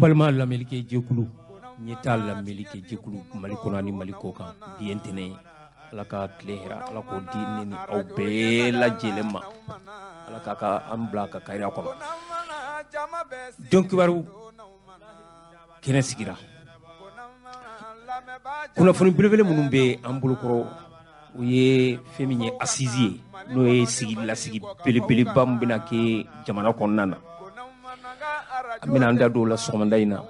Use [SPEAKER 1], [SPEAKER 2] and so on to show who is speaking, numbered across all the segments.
[SPEAKER 1] balma la melike jekulu nyeta la melike jekulu malikona ni malikoka bientene alaka klehra alako dinni ni au bela jelema alaka ka ambla ka kaira ko donc waru kene sigira kuna foni belebele munum be ambulukoro uye feminye assisier no e sigi la sigi belebele bam bina ke jamana ko nana amina anda do la somandaina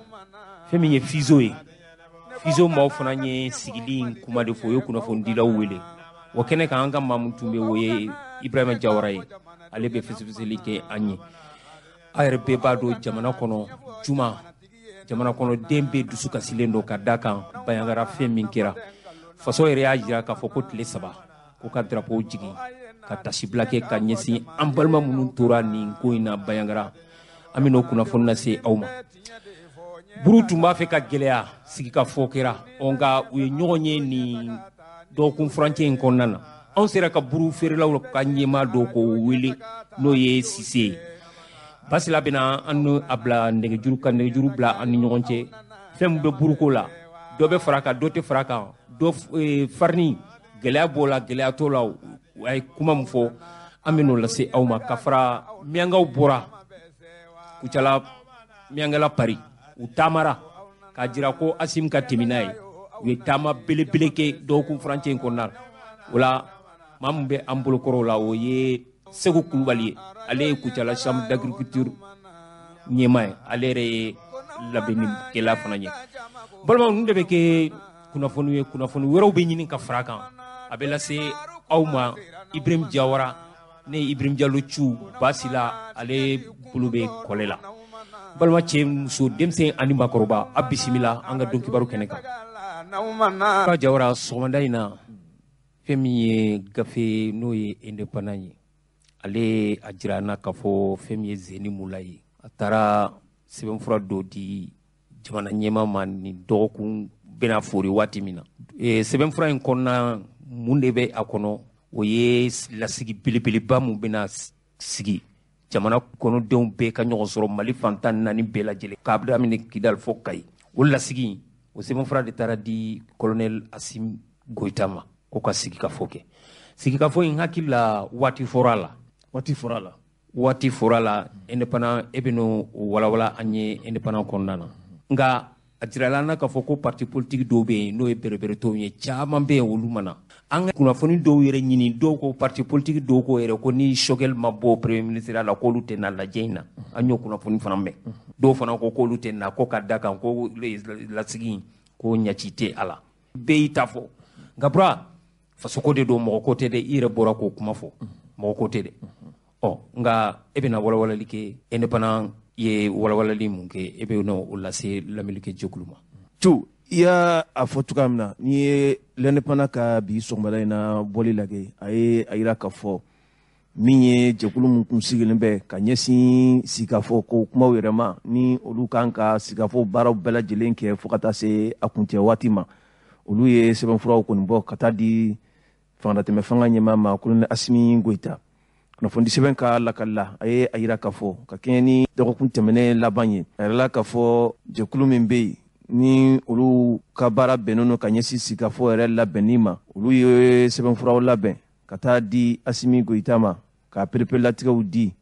[SPEAKER 1] feminye fizo ma fana nye sigilin kuma de foyo kuna fondi la wele wakene ka anga mamutumbe woye Ibrahima Jawaraye ale be fisifisili ke anye ARP bado jamana kono juma jamana kono dembe dusuka silendo kadaka bayangara femin kira faso yere ajira ka foko tile saba ko ka drapeau jigi ka tasibla ke ka nyesi ambalma munun tora ni ko ina bayangara amino kuna fonna se awma burutu m'a fe ka geleya sigi ka fokera onga uye nyonye ni do kun franche en konnana on sera ka buru ferelaw ka nyema do ko wele no ye sise basila bina anu abla ndege juru bla an nyonche fem be buruko la do be faraka do te faraka do farni geleya bola geleya tola ay kuma mfo amino la se awma kafra miangaw bora kuchala miangala pari utamara kajira ko asim ka teminai we tama belebeleke do ku franche konar wala mambe ambulo korola o ye segu kulubali ale kuchala chambre d'agriculture nyemay ale re labeni kela fananye balma nde be ke kuna fonu wero be nyini ka fraka abela se awma Ibrahim Jawara ne Ibrahim Diallo Chou basila ale bulube kolela balma cem so demsen ani makoroba abisimila anga donki baru keneka ka Jawara somandaina femi gafe noye independanye ale ajirana kafo femi zeni mulai atara seben fura do di jamana nyema man ni dokun bena fori wati mina seben fura en konna munde be akono oye la sigi bilibili ba mu bena sigi jamana kono denw be ka ɲɔgɔn sɔrɔ mali fantan naani bɛɛ lajɛlen k'a daminɛ kidal fo kayi o lasigi o sɛbɛnfura de taara di colonel Asim Goita ma ko ka sigi ka fɔ kɛ sigi ka fɔ in hakili la waati fɔra la indépendant e bɛn'o walawala an ye indépendant kɔnɔna na nka a jirala an na k'a fɔ ko parti politique dɔw bɛ yen n'o ye bɛrɛbɛrɛ tɔw ye caman bɛ yen olu mana an ka kunnafoni dɔw yɛrɛ ɲini dɔw ko parti politique dɔw ko yɛrɛ ko ni Choguel ma bɔ premier ministre la k'olu tɛ na lajɛ in na an y'o kunnafoni fana mɛn dɔw fana ko k'olu tɛ na ko ka da kan ko lasigi ko ɲaci tɛ a la bɛɛ y'i ta fɔ nka bura fasoko de don mɔgɔ ko tɛ dɛ i yɛrɛ bɔra k'o kuma fɔ mɔgɔ ko tɛ dɛ nka e bɛna walawalali kɛ indépendant ye walawalali mun kɛ e bɛ o lase lamɛnnikɛ jɛkulu ma.
[SPEAKER 2] Chou i y'a fɔ cogoya min na n'i ye l'indépendant ka bi sɔgɔmada in na bɔli lajɛ a ye a yira k'a fɔ min ye jɛkulu min kun sigilen bɛ ka ɲɛsin sigikafɔ ko kumaw yɛrɛ ma ni olu kan ka sigikafɔ baaraw bɛɛ lajɛlen kɛ fo ka taa se a kuncɛ waati ma olu ye sɛbɛnfuraw kɔni bɔ ka taa di fangatɛmɛ fanga ɲɛmaa ma colonel Asimi Goita kunnafoni sɛbɛn ka lakalila a ye a yira k'a fɔ ka kɛɲɛ ni dɔgɔkun tɛmɛnen laban ye a yɛrɛla k'a fɔ jɛkulu min bɛ yen ni olu ka baara bɛnnen don ka ɲɛsin sigikafɔ yɛrɛ labɛnni ma olu ye sɛbɛnfuraw labɛn ka taa di Asimi Goita ma ka pereperelatigɛw di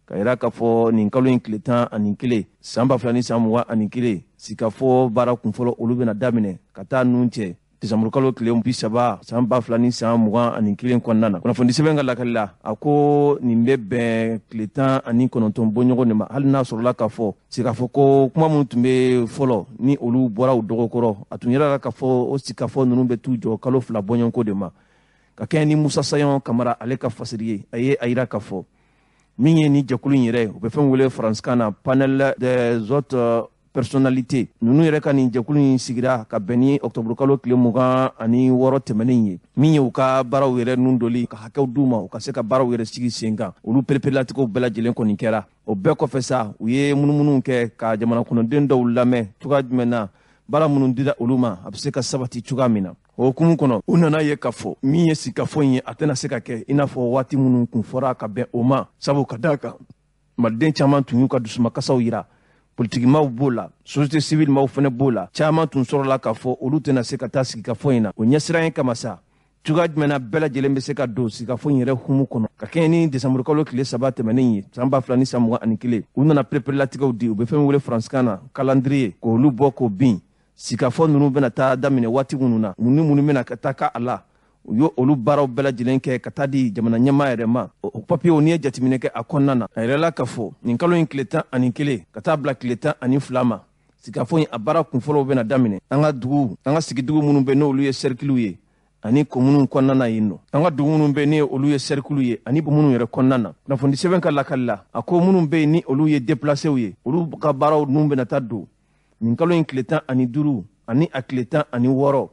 [SPEAKER 2] ka yira k'a fɔ nin kalo in tile 11 san 2021 sigikafɔ baara kunfɔlɔ olu bɛna daminɛ ka taa nun cɛ desanburu kalo tile 30 san 2021 kɔnɔna na kunnafoni sɛbɛn ka lakalila a ko nin bɛ bɛn tile 19 bɔɲɔgɔn de ma hali n'a sɔrɔla k'a fɔ sigikafɔ ko kuma minnu tun bɛ fɔlɔ ni olu bɔra u dɔgɔkɔrɔ a tun yɛrɛ k'a fɔ o sigikafɔ ninnu bɛ t'u jɔ kalo 2 bɔɲɔgɔnko de ma ka kɛɲɛ ni Musa Sayon Kamara ale ka fasiri ye a ye a yira k'a fɔ min ye ni jɛkulu in yɛrɛ u bɛ fɛn wele faransikan na panel des autres personnalité nunu yɛrɛ ka nin jɛkulu in sigira ka bɛn ni octobre kalo tile 26 tɛmɛnen ye min ye u ka baaraw yɛrɛ nun doli ka hakɛw d'u ma u ka se ka baaraw yɛrɛ sigi sen kan olu pereperelatigɛw bɛɛ lajɛlen kɔni kɛra o bɛɛ kɔfɛ sa u ye munumunu kɛ ka jamana kɔnɔden dɔw lamɛn cogoya jumɛn na baara minnu dira olu ma a bɛ se ka sabati cogoya min na o hukumu kɔnɔ u nana ye k'a fɔ min ye sigikafɔ in ye a tɛna se ka kɛ i n'a fɔ waati minnu kun fɔra ka bɛn o ma sabu ka da kan maliden caman tun y'u ka dusumakasaw yira politique maaw b'o la société civile maaw fɛnɛ b'o la caaman tun sɔrɔla k'a fɔ olu tɛna se ka taa sigikafɔ in na o ɲɛsiran ye kama sa cogoya jumɛnna bɛɛ lajɛlen bɛ se ka don sigikafɔ in yɛrɛ humu kɔnɔ ka kɛɲɛ ni desanburu kalo tile 3 tɛmɛnen ye san 2021 u nana pereperelatigɛw di u bɛ fɛn wele faransikan na calendrier k'olu bɔ k'o bin sigikafɔ ninnu bɛna taa daminɛ waati minnu na mun ni minnu bɛna ka taa ka a la u y'o olu baaraw bɛɛ lajɛlen kɛ ka taa di jamana ɲɛmaa yɛrɛ ma o papiyew n'i ye jateminɛ kɛ a kɔnɔna na a yɛrɛla k'a fɔ nin kalo in tile 11 ka taa bila tile 12 ma sigikafɔ in a baara kunfɔlɔw bɛna daminɛ an ka sigidugu minnu bɛ n'olu ye cercles ye ani komunu kɔnɔna na yen nɔ an ka dugu minnu bɛ ni olu ye cercles ye ani minnu yɛrɛ kɔnɔna na kunnafoni sɛbɛn ka lakali la a ko minnu bɛ yen ni olu ye déplacés ye olu ka baaraw ninnu bɛna taa don nin kalo in tile 15 ani a tile 16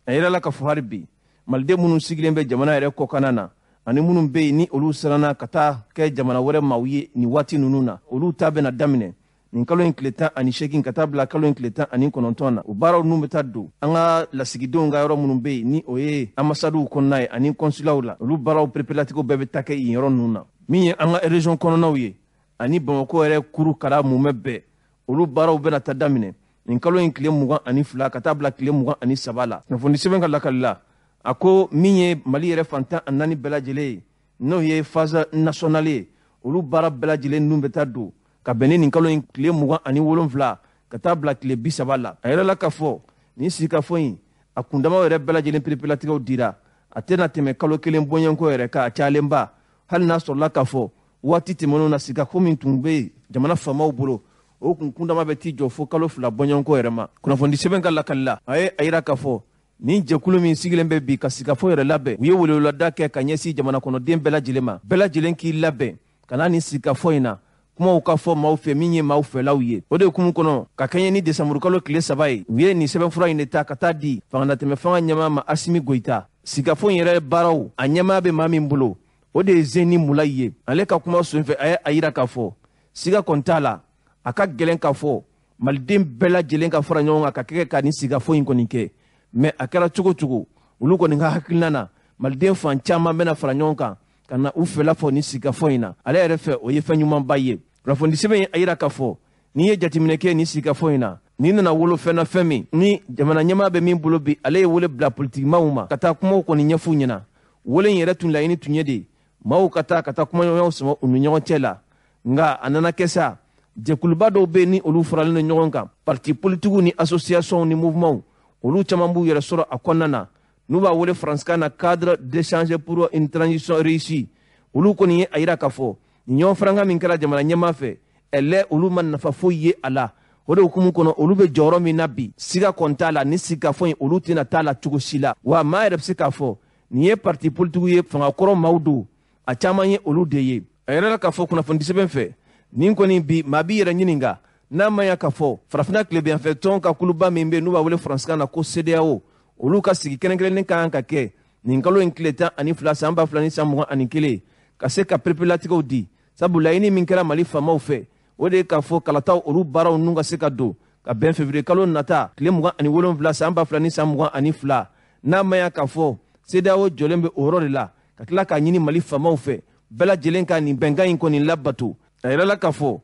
[SPEAKER 2] a yɛrɛla k'a fɔ hali bi maliden minnu sigilen bɛ jamana yɛrɛ kɔkana na ani minnu bɛ yen ni olu siranna ka taa kɛ jamana wɛrɛ maaw ye nin waati ninnu na olu ta bɛna daminɛ nin kalo in tile 18 ka taa bila kalo in tile 19 na o baaraw ninnu bɛ taa don an ka lasigidenw ka yɔrɔ minnu bɛ yen ni o ye ambasaduw kɔnɔna ye ani kɔnsulaw la olu baaraw pereperelatigɛw bɛɛ bɛ taa kɛ yen yɔrɔ ninnu na min ye an ka région kɔnɔnaw ye ani Bamakɔ yɛrɛ kuru kara mumɛ bɛɛ olu baaraw bɛna taa daminɛ nin kalo in tile 22 ka taa bila tile 23 la kunnafoni sɛbɛn ka lakali la a ko min ye Mali yɛrɛ fantan 4 bɛɛ lajɛlen ye n'o ye phase nationale ye olu baara bɛɛ lajɛlen ninnu bɛ taa don ka bɛn ni nin kalo in tile 27 ka taa bila tile 30 la a yɛrɛla k'a fɔ nin sigikafɔ in a kundamaw yɛrɛ bɛɛ lajɛlen pereperelatigɛw dira a tɛna tɛmɛ kalo 1 bɔɲɛnko yɛrɛ kan a cayalenba hali n'a sɔrɔla k'a fɔ waati tɛmɛnenw na sigikafɔ min tun bɛ jamana faamaw bolo o kun kundama bɛ t'i jɔ fo kalo 2 bɔɲɛnko yɛrɛ ma kunnafoni sɛbɛn ka lakali la a ye a yira k'a fɔ nin jɛkulu min sigilen bɛ bi ka sigikafɔ yɛrɛ labɛn u ye weleweleda kɛ ka ɲɛsin jamana kɔnɔden bɛɛ lajɛlen ma bɛɛ lajɛlen k'i labɛn ka na nin sigikafɔ in na kumaw ka fɔ maaw fɛ min ye maaw fɛlaw ye o de hukumu kɔnɔ ka kɛɲɛ ni desanburu kalo tile 3 ye u ye nin sɛbɛnfura in de ta ka taa di fangatɛmɛ fanga ɲɛmaa ma Asimi Goyita sigikafɔ in yɛrɛ baaraw a ɲɛmaa bɛ maa min bolo o de ye Zeni Mulayi ye ale ka kuma sonfɛ a ye a yira k'a fɔ siga kɔni t'a la a ka gɛlɛn k'a fɔ maliden bɛɛ lajɛlen ka fara ɲɔgɔn kan ka kɛ ka nin sigikafɔ in kɔni kɛ mais a kɛra cogo cogo olu kɔni ka hakilina na maliden fan caman bɛna fara ɲɔgɔn kan ka na u fɛla fɔ nin sigikafɔ in na ale yɛrɛ fɛ o ye fɛn ɲumanba ye kunnafoni sɛbɛn ye a yira k'a fɔ n'i ye jateminɛ kɛ nin sigikafɔ in na n'i nana wolo fɛn na fɛn min ni jamana ɲɛmaa bɛ min bolo bi ale ye wele bila politikimaaw ma ka taa kumaw kɔni ɲɛf'u ɲɛna wele in yɛrɛ tun laɲini tun ye de maaw ka taa kumaɲɔgɔnw sama u ni ɲɔgɔn cɛ la nka a nana kɛ sa jɛkuluba dɔw bɛ yen ni olu faralen don ɲɔgɔn kan parti politiques ni associations ni mouvements olu caman b'u yɛrɛ sɔrɔ a kɔnɔna na n'u b'a wele faransikan na cadre d'échange pour une transition réussie olu kɔni ye a yira k'a fɔ nin ɲɔgɔn farankan min kɛra jamana ɲɛmaa fɛ ɛlɛ olu ma nafa foyi ye a la o de hukumu kɔnɔ olu bɛ jɔyɔrɔ min na bi siga kɔni t'a la ni sigikafɔ in olu tɛna t'a la cogo si la wa maa yɛrɛ bɛ se k'a fɔ nin ye parti politiques ye fangakɔrɔ maaw don a caman ye olu de ye a yɛrɛ la k'a fɔ kunnafoni sɛbɛn fɛ nin kɔni bi maa b'i yɛrɛ ɲininka n'a ma ya k'a fɔ farafinna tilebiyanfɛ tɔn ka kuluba min bɛ n'u b'a wele faransikan na ko CEDEAO olu ka sigi kɛrɛnkɛrɛnnen ka kan ka kɛ nin kalo in tile 12 san 2021 ka se ka pereperelatigɛw di sabu laɲini min kɛra Mali faamaw fɛ o de ye k'a fɔ kalataw olu baaraw ninnu ka se ka don ka bɛn février kalo nata tile 27 san 2022 n'a ma ya k'a fɔ CEDEAO jɔlen bɛ o yɔrɔ de la ka tila k'a ɲini Mali faamaw fɛ bɛɛ lajɛlen ka nin bɛnkan in kɔni labato a yɛrɛla k'a fɔ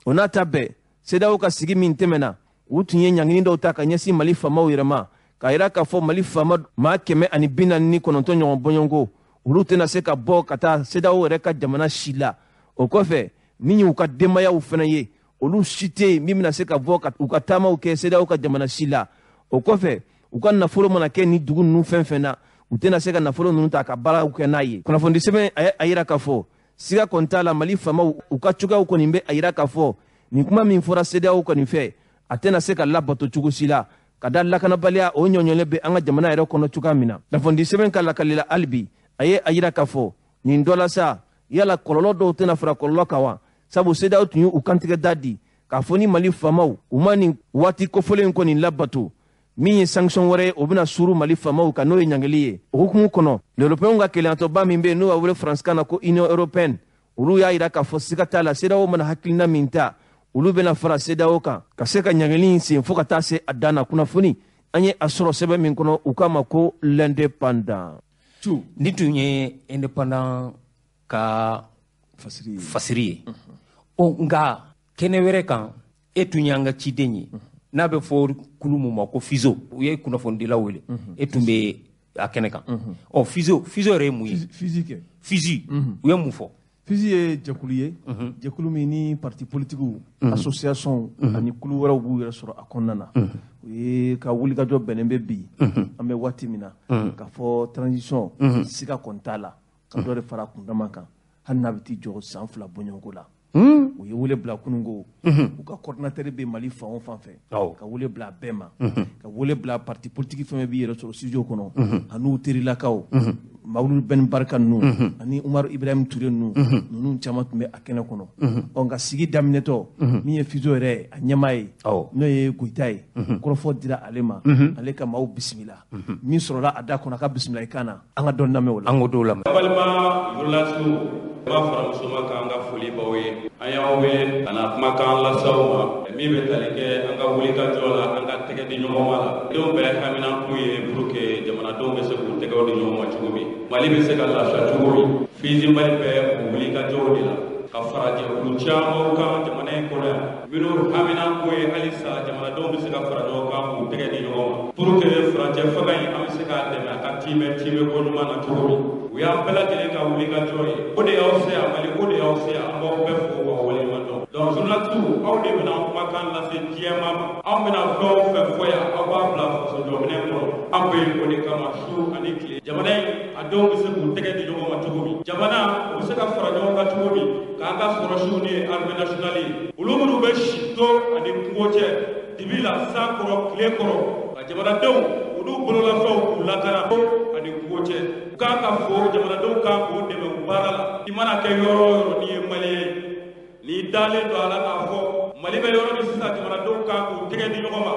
[SPEAKER 2] o n'a ta bɛɛ CEDEAO ka sigi min tɛmɛna u tun ye ɲangini dɔw ta ka ɲɛsin Mali faamaw yɛrɛ ma k'a yira k'a fɔ Mali faama maa 149 ɲɔgɔn bɔɲɔnko olu tɛna se ka bɔ ka taa CEDEAO yɛrɛ ka jamana si la o kɔfɛ min y'u ka denbayaw fana ye olu si tɛ yen min bɛna se ka bɔ ka u ka taamaw kɛ CEDEAO ka jamana si la o kɔfɛ u ka nafolo mana kɛ ni dugu ninnu fɛn fɛn na u tɛna se ka nafolo ninnu ta ka baaraw kɛ n'a ye kunnafoni sɛbɛn a ye a yira k'a fɔ siga kɔni t'a la Mali faamaw u ka cogoyaw kɔni bɛ a yira k'a fɔ nin kuma min fɔra CEDEAO kɔni fɛ a tɛna se ka labato cogo si la ka da lakanabaliya o ɲɔɲɔlen bɛ an ka jamana yɛrɛ kɔnɔ cogoya min na kunnafoni sɛbɛn ka lakali la hali bi a ye a yira k'a fɔ nin dɔ la sa yala kɔlɔlɔ dɔw tɛna fara kɔlɔlɔ kan wa sabu CEDEAO tun y'u kantigɛ da di k'a fɔ ni Mali faamaw u ma nin waati kofɔlen kɔni labato min ye sanction wɛrɛ ye o bɛna suru Mali faamaw kan n'o ye ɲangili ye o hukumu kɔnɔ l'Européen ka keleyatɔba min bɛ yen n'o b'a wele faransikan na ko Union européenne olu y'a yira k'a fɔ siga t'a la CEDEAO mana hakilina min ta olu bɛna fara CEDEAO kan ka se ka ɲangili in sen fo ka taa se a dan na kunnafoni an ye a sɔrɔ sɛbɛn min kɔnɔ u k'a ma ko l'indépendant
[SPEAKER 1] ni tun ye indépendant ka fasiri ye nka kɛnɛ wɛrɛ kan e tun y'an ka ciden ye n'a bɛ fɔ kulu min ma ko fizo u ye kunnafonidila wele e tun bɛ a kɛnɛ kan ɔ fizo yɛrɛ ye mun ye fizi u ye mun fɔ
[SPEAKER 2] fizi ye jɛkulu ye jɛkulu min ni parti politiques association ani kulu wɛrɛw b'u yɛrɛ sɔrɔ a kɔnɔna na u ye ka wulikajɔ bɛnnen bɛ bi an bɛ waati min na k'a fɔ transition siga kɔni t'a la ka dɔ de fara kundama kan hali n'a bɛ t'i jɔ san 2 bɔɲɔgɔnko la u ye wele bila kununko u ka coordinateur bɛ Mali fan o fan fɛ ka wele bila bɛɛ ma ka wele bila parti politique fɛn b'i yɛrɛ sɔrɔ studio kɔnɔ an'u terilakaw Mawulu Ben Barka ninnu ani Umaru Ibrahim Touré ninnu caman tun bɛ a kɛnɛ kɔnɔ nka sigi daminɛtɔ min ye Fizo yɛrɛ a ɲɛmaa ye n'o ye Goyita ye kɔrɔfɔ dira ale ma ale ka maaw bisimila min sɔrɔla a da kɔnɔ a ka bisimila i kan na an ka dɔn lamɛn o la.
[SPEAKER 1] An k'o dɔw lamɛn.
[SPEAKER 3] Balima journaliste n b'a faramuso ma k'an ka foli b'aw ye an y'aw wele ka na kumakan lasaw ma min bɛ tali kɛ an ka wulikajɔ la an ka tɛgɛ di ɲɔgɔn ma la denw bɛɛ haminanku ye pour que jamanadenw bɛ se k'u tɛgɛw di ɲɔgɔn ma cogo min Mali bɛ se ka lafiya cogo min Fizi Mali bɛ u wulikajɔw de la ka fara jɛkulu camanw kan jamana in kɔnɔ yan minnu haminanku ye halisa jamanadenw bɛ se ka fara ɲɔgɔn kan k'u tɛgɛ di ɲɔgɔn ma pour que furancɛ fanga in an bɛ se k'a dɛmɛ a ka tiimɛ ko ɲuman na cogo min u y'an bɛɛ lajɛlen ka wulikajɔ ye o de y'aw se yan Mali o de y'aw se yan an b'aw bɛɛ fo k'aw waleɲumandɔn donc journaliste aw de bɛna kumakan lase diɲɛma ma anw bɛna fɛn o fɛn fɔ yan aw b'a bila fasojɔminɛ kɔnɔ an bɛ yen o de kama su ani tile jamana in a denw bɛ se k'u tɛgɛ di ɲɔgɔn ma cogo min jamana u bɛ se ka fara ɲɔgɔn kan cogo min k'an ka sɔrɔsiw ni armée nationale ye olu minnu bɛ si to ani kungo cɛ dibi la san kɔrɔ tile kɔrɔ ka jamanadenw olu bololafɛnw k'u lakana ani kungo cɛ u kan ka fɔ jamanadenw kan k'u dɛmɛ u baara la i mana kɛ yɔrɔ o yɔrɔ n'i ye maliyɛn ye n'i dalen don a la k'a fɔ Mali bɛ yɔrɔ min sisan jamanadenw kan k'u tɛgɛ di ɲɔgɔn ma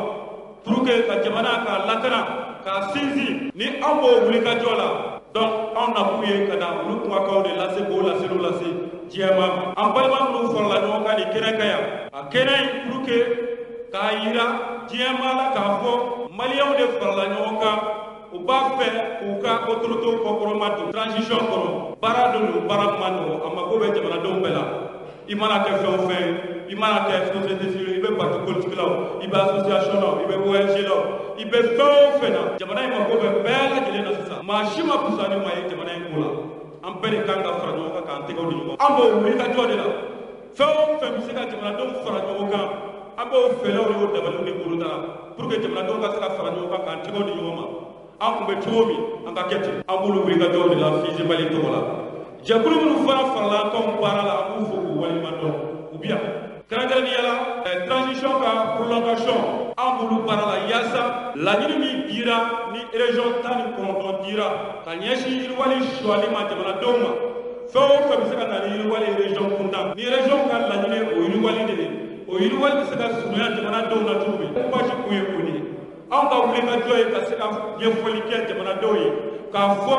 [SPEAKER 3] pour que ka jamana k'a lakana k'a sinsin ni an b'o wulikajɔ la donc anw nakun ye ka na olu kumakanw de lase k'o laseliw lase diɲɛma ma an balima minnu farala ɲɔgɔn kan nin kɛnɛ kan yan a kɛnɛ in pour que k'a yira diɲɛma la k'a fɔ maliyɛnw de farala ɲɔgɔn kan u b'a fɛ k'u ka autorités kɔkɔrɔma don transition kɔnɔ baara don baara man nɔgɔn a mago bɛ jamanadenw bɛɛ la i mana kɛ fɛn o fɛn i mana kɛ société civile i bɛ parti politique la i bɛ association la i bɛ ONG la i bɛ fɛn o fɛn na jamana in mago bɛ bɛɛ lajɛlen na sisan maa si ma fusa ni maa ye jamana in ko la an bɛɛ de kan ka fara ɲɔgɔn kan k'an tɛgɛw di ɲɔgɔn an b'o wulikajɔ de la fɛn o fɛn bɛ se ka jamanadenw fara ɲɔgɔn kan an b'o fɛɛrɛw n'o dabaliw de bolo da pour que jamanadenw ka se ka fara ɲɔgɔn kan k'an tɛgɛw di ɲɔgɔn ma an kun bɛ cogo min an ka kɛ ten an b'olu wulikajɔw de la Fizi Mali tɔgɔ la jɛkulu minnu farala anw baara la an b'u fo k'u waleɲumandɔn u bi yan kɛrɛnkɛrɛnnenya la transition ka prolongation an b'olu baara la yaasa laɲini min dira ni région 19 dira ka ɲɛsin yiriwali suɲɛli ma jamanadenw ma fɛn o fɛn bɛ se ka na ni yiriwali région kuntan ni région ka laɲini o yiriwali de ye o yiriwali bɛ se ka surunya jamanadenw na cogo min basi kun ye o de ye anw ka wulikajɔ ye ka se ka ɲɛfɔli kɛ jamanadenw ye k'a fɔ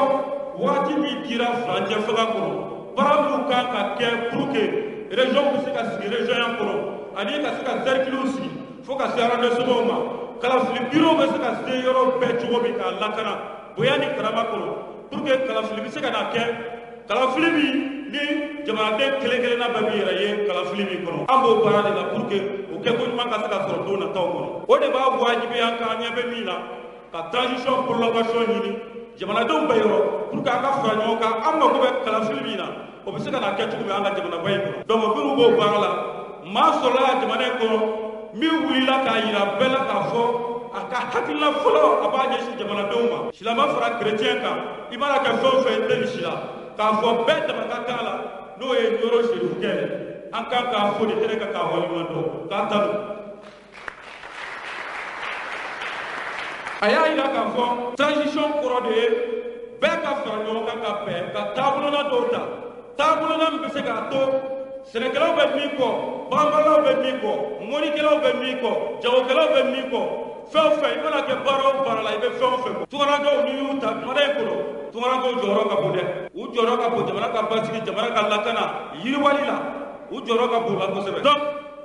[SPEAKER 3] waati min dira furancɛ fanga kɔnɔ baara minnu kan ka kɛ pour que région bɛ se ka sigi région ya kɔnɔ ani ka se ka cercles sigi fo ka se arrondissements ma kalafili bureau bɛ se ka se yɔrɔ bɛɛ cogo min k'a lakana bonya ni karama kɔnɔ pour que kalafili bɛ se ka na kɛ kalafili min ni jamanaden kelen-kelenna bɛɛ b'i yɛrɛ ye kalafili min kɔnɔ an b'o baara de la pour que o kɛko ɲuman ka se ka sɔrɔ don nataw kɔnɔ o de b'a wajibiya an kan ɲɛ bɛ min na ka transition prolongation ɲini jamanadenw bɛɛ yɔrɔ pour que an ka fara ɲɔgɔn kan an mago bɛ kalafili min na o bɛ se ka na kɛ cogo min an ka jamanaba in kɔnɔ donc minnu b'o baara la maa sɔrɔla jamana in kɔnɔ min wulila k'a yira bɛɛ la k'a fɔ a ka hakilila fɔlɔ a b'a ɲɛsin jamanadenw ma silamɛ fara chrétien kan i mana kɛ fɛn o fɛn tɛ nin si la k'a fɔ bɛɛ dama ka kan la n'o ye Yoro Serifukɛ an kan k'a fɔ nin kɛnɛ kan k'a waleɲumandɔn k'a tanu a y'a yira k'a fɔ transition kɔrɔ de ye bɛɛ ka fara ɲɔgɔn kan ka bɛn ka taabolona dɔw ta taabolona min bɛ se k'a to sɛnɛkɛlaw bɛ min kɔ baganmaralaw bɛ min kɔ mɔnikɛlaw bɛ min kɔ jagokɛlaw bɛ min kɔ fɛn o fɛn i mana kɛ baara o baara la i bɛ fɛn o fɛn kɔ tungaradɔw n'i y'u ta jamana in kɔnɔ tungaradɔw jɔyɔrɔ ka bon dɛ u jɔyɔrɔ ka bon jamana ka basigi jamana ka lakana yiriwali la u jɔyɔrɔ ka bon la kosɛbɛ donc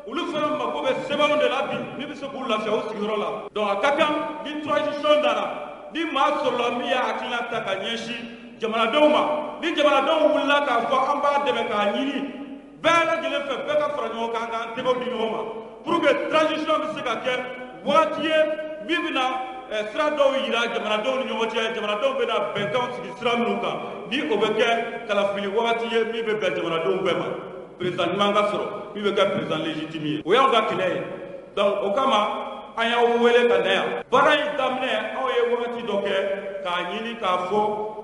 [SPEAKER 3] olu fana mako bɛ sɛbɛnw de la bi min bɛ se k'u lafiya u sigiyɔrɔ la donc a ka kan ni transition nana ni maa sɔrɔla min y'a hakilina ta ka ɲɛsin jamanadenw ma ni jamanadenw wulila k'a fɔ an b'a dɛmɛ k'a ɲini bɛɛ lajɛlen fɛ bɛɛ ka fara ɲɔgɔn kan k'an tɛgɛw di ɲɔgɔn ma pour que transition bɛ se ka kɛ wagati ye min bɛna sira dɔw yira jamanadenw ni ɲɔgɔn cɛ jamanadenw bɛna bɛnkanw sigi sira minnu kan ni o bɛ kɛ kalafili wagati ye min bɛ bɛn jamanadenw bɛɛ ma président ɲuman ka sɔrɔ min bɛ kɛ président légitime ye o y'anw ka kɛlɛ ye donc o kama an y'aw wele ka na yan baara in daminɛ anw ye wagati dɔ kɛ k'a ɲini k'a fɔ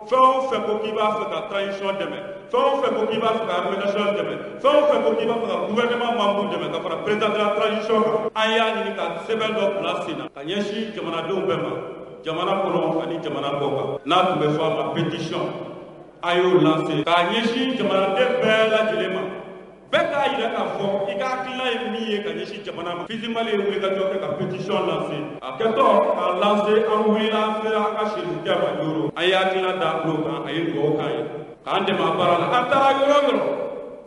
[SPEAKER 3] fɛn o fɛn ko k'i b'a fɛ ka transition dɛmɛ fɛn o fɛn ko k'i b'a fɛ ka aménagement dɛmɛ fɛn o fɛn ko k'i b'a fɛ ka gouvernement membre dɛmɛ ka fara président de la transition kan an y'a ɲini ka sɛbɛn dɔ bila sen na ka ɲɛsin jamanadenw bɛɛ ma jamana kɔnɔ ani jamana kɔ kan n'a tun bɛ fɔ a ma pétition an y'o lancé k'a ɲɛsin jamanaden bɛɛ lajɛlen ma bɛɛ k'a yira k'a fɔ i ka hakilina ye min ye ka ɲɛsin jamana ma Fizi Mali ye wulikajɔ kɛ ka pétition lancé a kɛtɔ k'a lancé an wulila an sera an ka sɛrisikɛ ma yɔrɔ an ye hakilina da tulo kan a ye dugawu k'an ye k'an dɛmɛ a baara la an taara yɔrɔ o yɔrɔ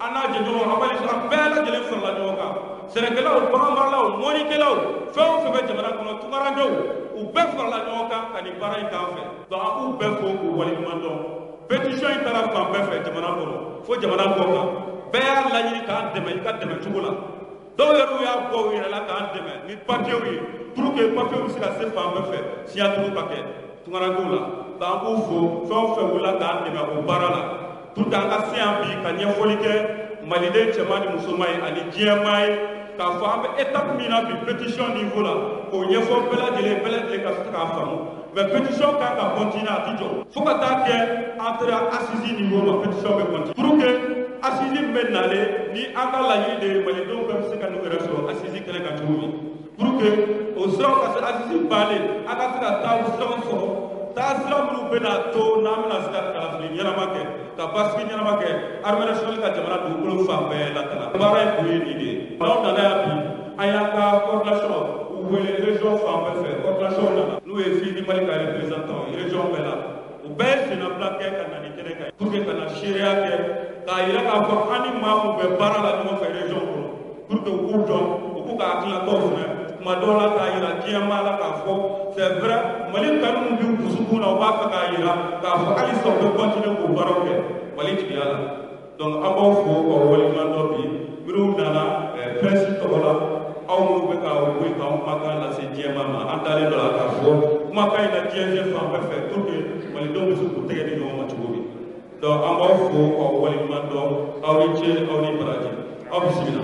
[SPEAKER 3] an n'a jɛɲɔgɔn an balimaw bɛɛ lajɛlen farala ɲɔgɔn kan sɛnɛkɛlaw baganmaralaw mɔnikɛlaw fɛn o fɛn bɛ jamana kɔnɔ tunkarankew u bɛɛ farala ɲɔgɔn kan ka nin baara in k'an fɛ donc an b'u bɛɛ fo k'u waleɲuman dɔn pétition in taara fan bɛɛ fɛ jamana kɔnɔ fo jamana kɔ kan bɛɛ y'a laɲini k'an dɛmɛ i ka dɛmɛ cogo la dɔw yɛrɛ y'a bɔ u yɛrɛ la k'an dɛmɛ ni papiyew ye pour que papiyew bɛ se ka se fan bɛɛ fɛ signature ka kɛ tunkarankew la k'an b'u fo fɛn o fɛn wulila k'an dɛmɛ o baara la pour que an ka se yan bi ka ɲɛfɔli kɛ maliden cɛman ni musoman ye ani diɲɛmaa ye k'a fɔ an bɛ étape min na bi pétition niveau la k'o ɲɛfɔ bɛɛ lajɛlen ka se k'a faamu mais pétition kan ka continuer a ti jɔ fo ka taa kɛ an sera assise niveau ma pétition bɛ continuer pour que assise bɛ nalen ni an ka laɲini de ye malidenw bɛɛ bɛ se ka n'u yɛrɛ sɔrɔ assise kɛnɛ kan cogo min pour que o siraw ka se assise bannen an ka se ka taa o siraw sɔrɔ taasira minnu bɛna to n'an bɛna se ka kalafili ɲɛnama kɛ ka basigi ɲɛnama kɛ armée nationale ka jamana dugukolo fan bɛɛ latana baara in kun ye nin de ye n'aw nana yan bi an y'an ka coordination u wele région fan bɛɛ fɛ coordination nana n'u ye Fizi Mali ka représentant ye région bɛɛ la u bɛɛ ye sennabila kɛ ka na nin kɛnɛ kan pour que ka na seereya kɛ k'a yira k'a fɔ an ni maa mun bɛ baara la ɲɔgɔn fɛ région kɔnɔ pour que u k'u dɔn u k'u ka hakilinataw fɛnɛ tuma dɔw la k'a yira diɲɛmaa la k'a fɔ c'est vrai Mali kanu min b'u dusukun na u b'a fɛ k'a yira k'a fɔ halisa u bɛ continuer k'o baaraw kɛ Mali tigiya la donc an b'aw fo k'aw waleɲuman dɔn bi minnu nana presse tɔgɔ la aw minnu bɛ k'aw wuli k'aw kumakan lase diɲɛmaa ma an dalen dɔ la k'a fɔ kumakan in na diɲɛ fan bɛɛ fɛ pour que malidenw bɛ se k'u tɛgɛ di ɲɔgɔn ma cogo min donc an b'aw fo k'aw waleɲuman dɔn aw ni ce aw ni baraji aw bisimila.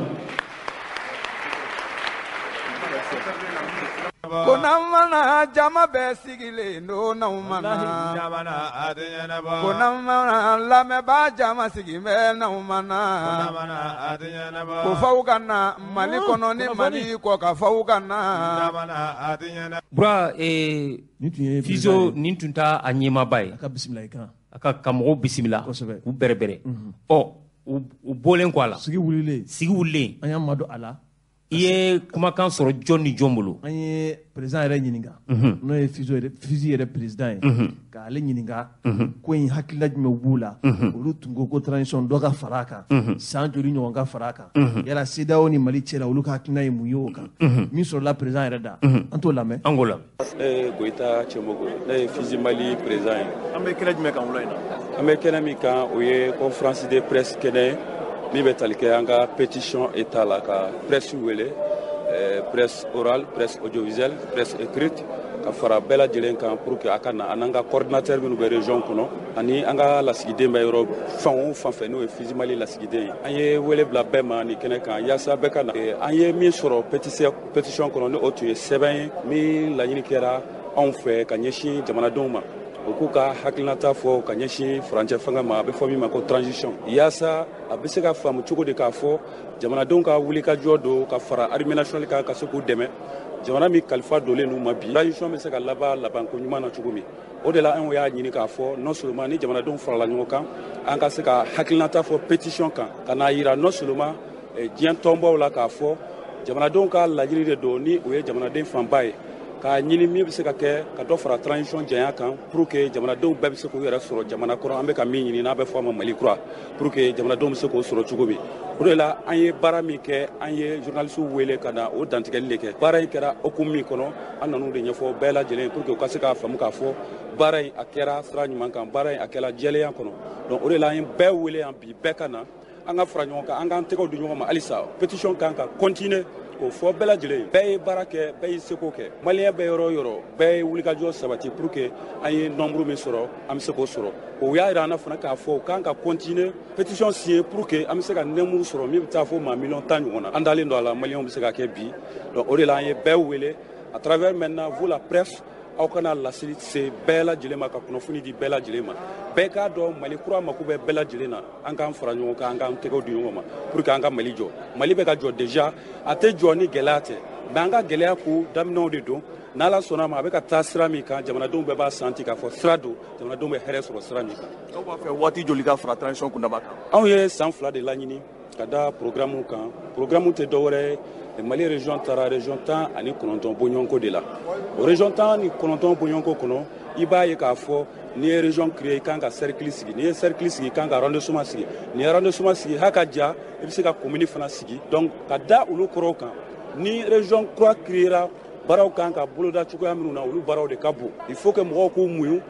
[SPEAKER 4] Konamana jama bɛ sigilen don n'aw mana konamana lamɛnbaa jama sigilen bɛ n'aw mana ko faw ka na Mali kɔnɔ ni Mali kɔ ka faw ka na.
[SPEAKER 1] Bura Fizo nin tun t'a a ɲɛmaaba ye
[SPEAKER 2] a ka bisimila i kan
[SPEAKER 1] a ka mɔgɔw bisimila
[SPEAKER 2] kosɛbɛ
[SPEAKER 1] k'u bɛrɛbɛrɛ u bɔlen kɔ a la
[SPEAKER 2] sigi wulilen
[SPEAKER 1] an
[SPEAKER 2] y'an madon a la
[SPEAKER 1] i ye kumakan sɔrɔ jɔn ni jɔn bolo
[SPEAKER 2] an ye président yɛrɛ ɲininka n'o ye Fizi yɛrɛ président ye k'ale ɲininka ko in hakilila jumɛn b'u la olu tun ko transition dɔ ka fara a kan san joli ɲɔgɔn ka fara a kan yala CEDEAO ni Mali cɛla olu ka hakilina ye mun ye o kan min sɔrɔla président yɛrɛ da an t'o lamɛn.
[SPEAKER 1] an k'o lamɛn.
[SPEAKER 5] Goyita Cɛmogo ne ye Fizi Mali président ye.
[SPEAKER 2] an bɛ kɛnɛ jumɛn kan wula in na.
[SPEAKER 5] an bɛ kɛnɛ min kan o ye conférence de presse kɛnɛ min bɛ tali kɛ an ka pétition état la ka presse wele presse orale presse audiovisuelle presse écrite ka fara bɛɛ lajɛlen kan pour que a ka na an n'an ka coordinateur minnu bɛ région kɔnɔ ani an ka lasigiden bɛ yɔrɔ fan o fan fɛ n'o ye Fizi Mali lasigiden ye an ye wele bila bɛɛ ma nin kɛnɛ kan yaasa bɛɛ ka na an ye min sɔrɔ pétition kɔnɔ ni o tun ye sɛbɛn ye min laɲini kɛra anw fɛ ka ɲɛsin jamanadenw ma u k'u ka hakilinata fɔ ka ɲɛsin furancɛ fanga ma a bɛ fɔ min ma ko transition yaasa a bɛ se ka faamu cogo di k'a fɔ jamanadenw ka wulikajɔ don ka fara armée nationale kan ka se k'u dɛmɛ jamana min kalifa donnen n'u ma bi transition bɛ se ka laban ko ɲuman na cogo min o de la an y'a ɲini k'a fɔ non seulement ni jamanadenw farala ɲɔgɔn kan an ka se ka hakilinata fɔ pétition kan ka n'a yira non seulement diɲɛ tɔnbaw la k'a fɔ jamanadenw ka laɲini de don ni o ye jamanaden fanba ye k'a ɲini min bɛ se ka kɛ ka dɔ fara transition janya kan pour que jamanadenw bɛɛ bɛ se k'u yɛrɛ sɔrɔ jamana kɔnɔ an bɛ ka min ɲini n'a bɛ fɔ a ma Mali kura pour que jamanadenw bɛ se k'o sɔrɔ cogo min o de la an ye baara min kɛ an ye journalistes wele ka na o dantigɛli de kɛ baara in kɛra hukumu min kɔnɔ an nan'o de ɲɛfɔ bɛɛ lajɛlen pour que u ka se k'a faamu k'a fɔ baara in a kɛra sira ɲuman kan baara in a kɛra jɛlenya kɔnɔ donc o de la an ye bɛɛ wele yan bi bɛɛ ka na an ka fara ɲɔgɔn kan an k'an tɛgɛw di ɲɔgɔn ma halisa pétition kan ka continuer k'o fɔ bɛɛ lajɛlen bɛɛ ye baara kɛ bɛɛ y'i seko kɛ maliyɛn bɛ yɔrɔ o yɔrɔ bɛɛ ye wulikajɔ sabati pour que an ye nombre min sɔrɔ an bɛ se k'o sɔrɔ o y'a yira an na fana k'a fɔ u kan ka continuer pétition signer pour que an bɛ se ka nombre sɔrɔ min bɛ taa fɔ maa 10 ɲɔgɔn na an dalen don a la maliyɛnw bɛ se ka kɛ bi donc o de la an ye bɛɛ wele à travers maintenant vous la presse aw kana laseli se bɛɛ lajɛlen ma ka kunnafoni di bɛɛ lajɛlen ma bɛɛ k'a dɔn mali kura mako bɛ bɛɛ lajɛlen na an k'an fara ɲɔgɔn kan an k'an tɛgɛw di ɲɔgɔn ma pour que an ka mali jɔ mali bɛ ka jɔ déjà a tɛ jɔ ni gɛlɛya tɛ mais an ka gɛlɛya ko daminɛw de don n'ala sɔnna ma a bɛ ka taa sira min kan jamanadenw bɛɛ b'a santi k'a fɔ sira don jamanadenw bɛ hɛrɛ sɔrɔ sira min kan
[SPEAKER 2] aw b'a fɛ waati joli ka fara transition kundama kan
[SPEAKER 5] anw ye san 2 de laɲini ka da programme kan programme tɛ dɔwɛrɛ Mali région taara région 10 ani 9 bɔɲɔgɔnko de la o région 10 ni 9 bɔɲɔgɔnko kɔnɔ i b'a ye k'a fɔ n'i ye région créer i kan ka cercle sigi n'i ye cercle sigi i kan ka arrondissement sigi n'i ye arrondissement sigi h'a ka ja i bɛ se ka commune fana sigi donc ka da olu kɔrɔw kan ni région kura créera baaraw kan ka boloda cogoya minnu na olu baaraw de ka bon il faut que mɔgɔw k'u muɲu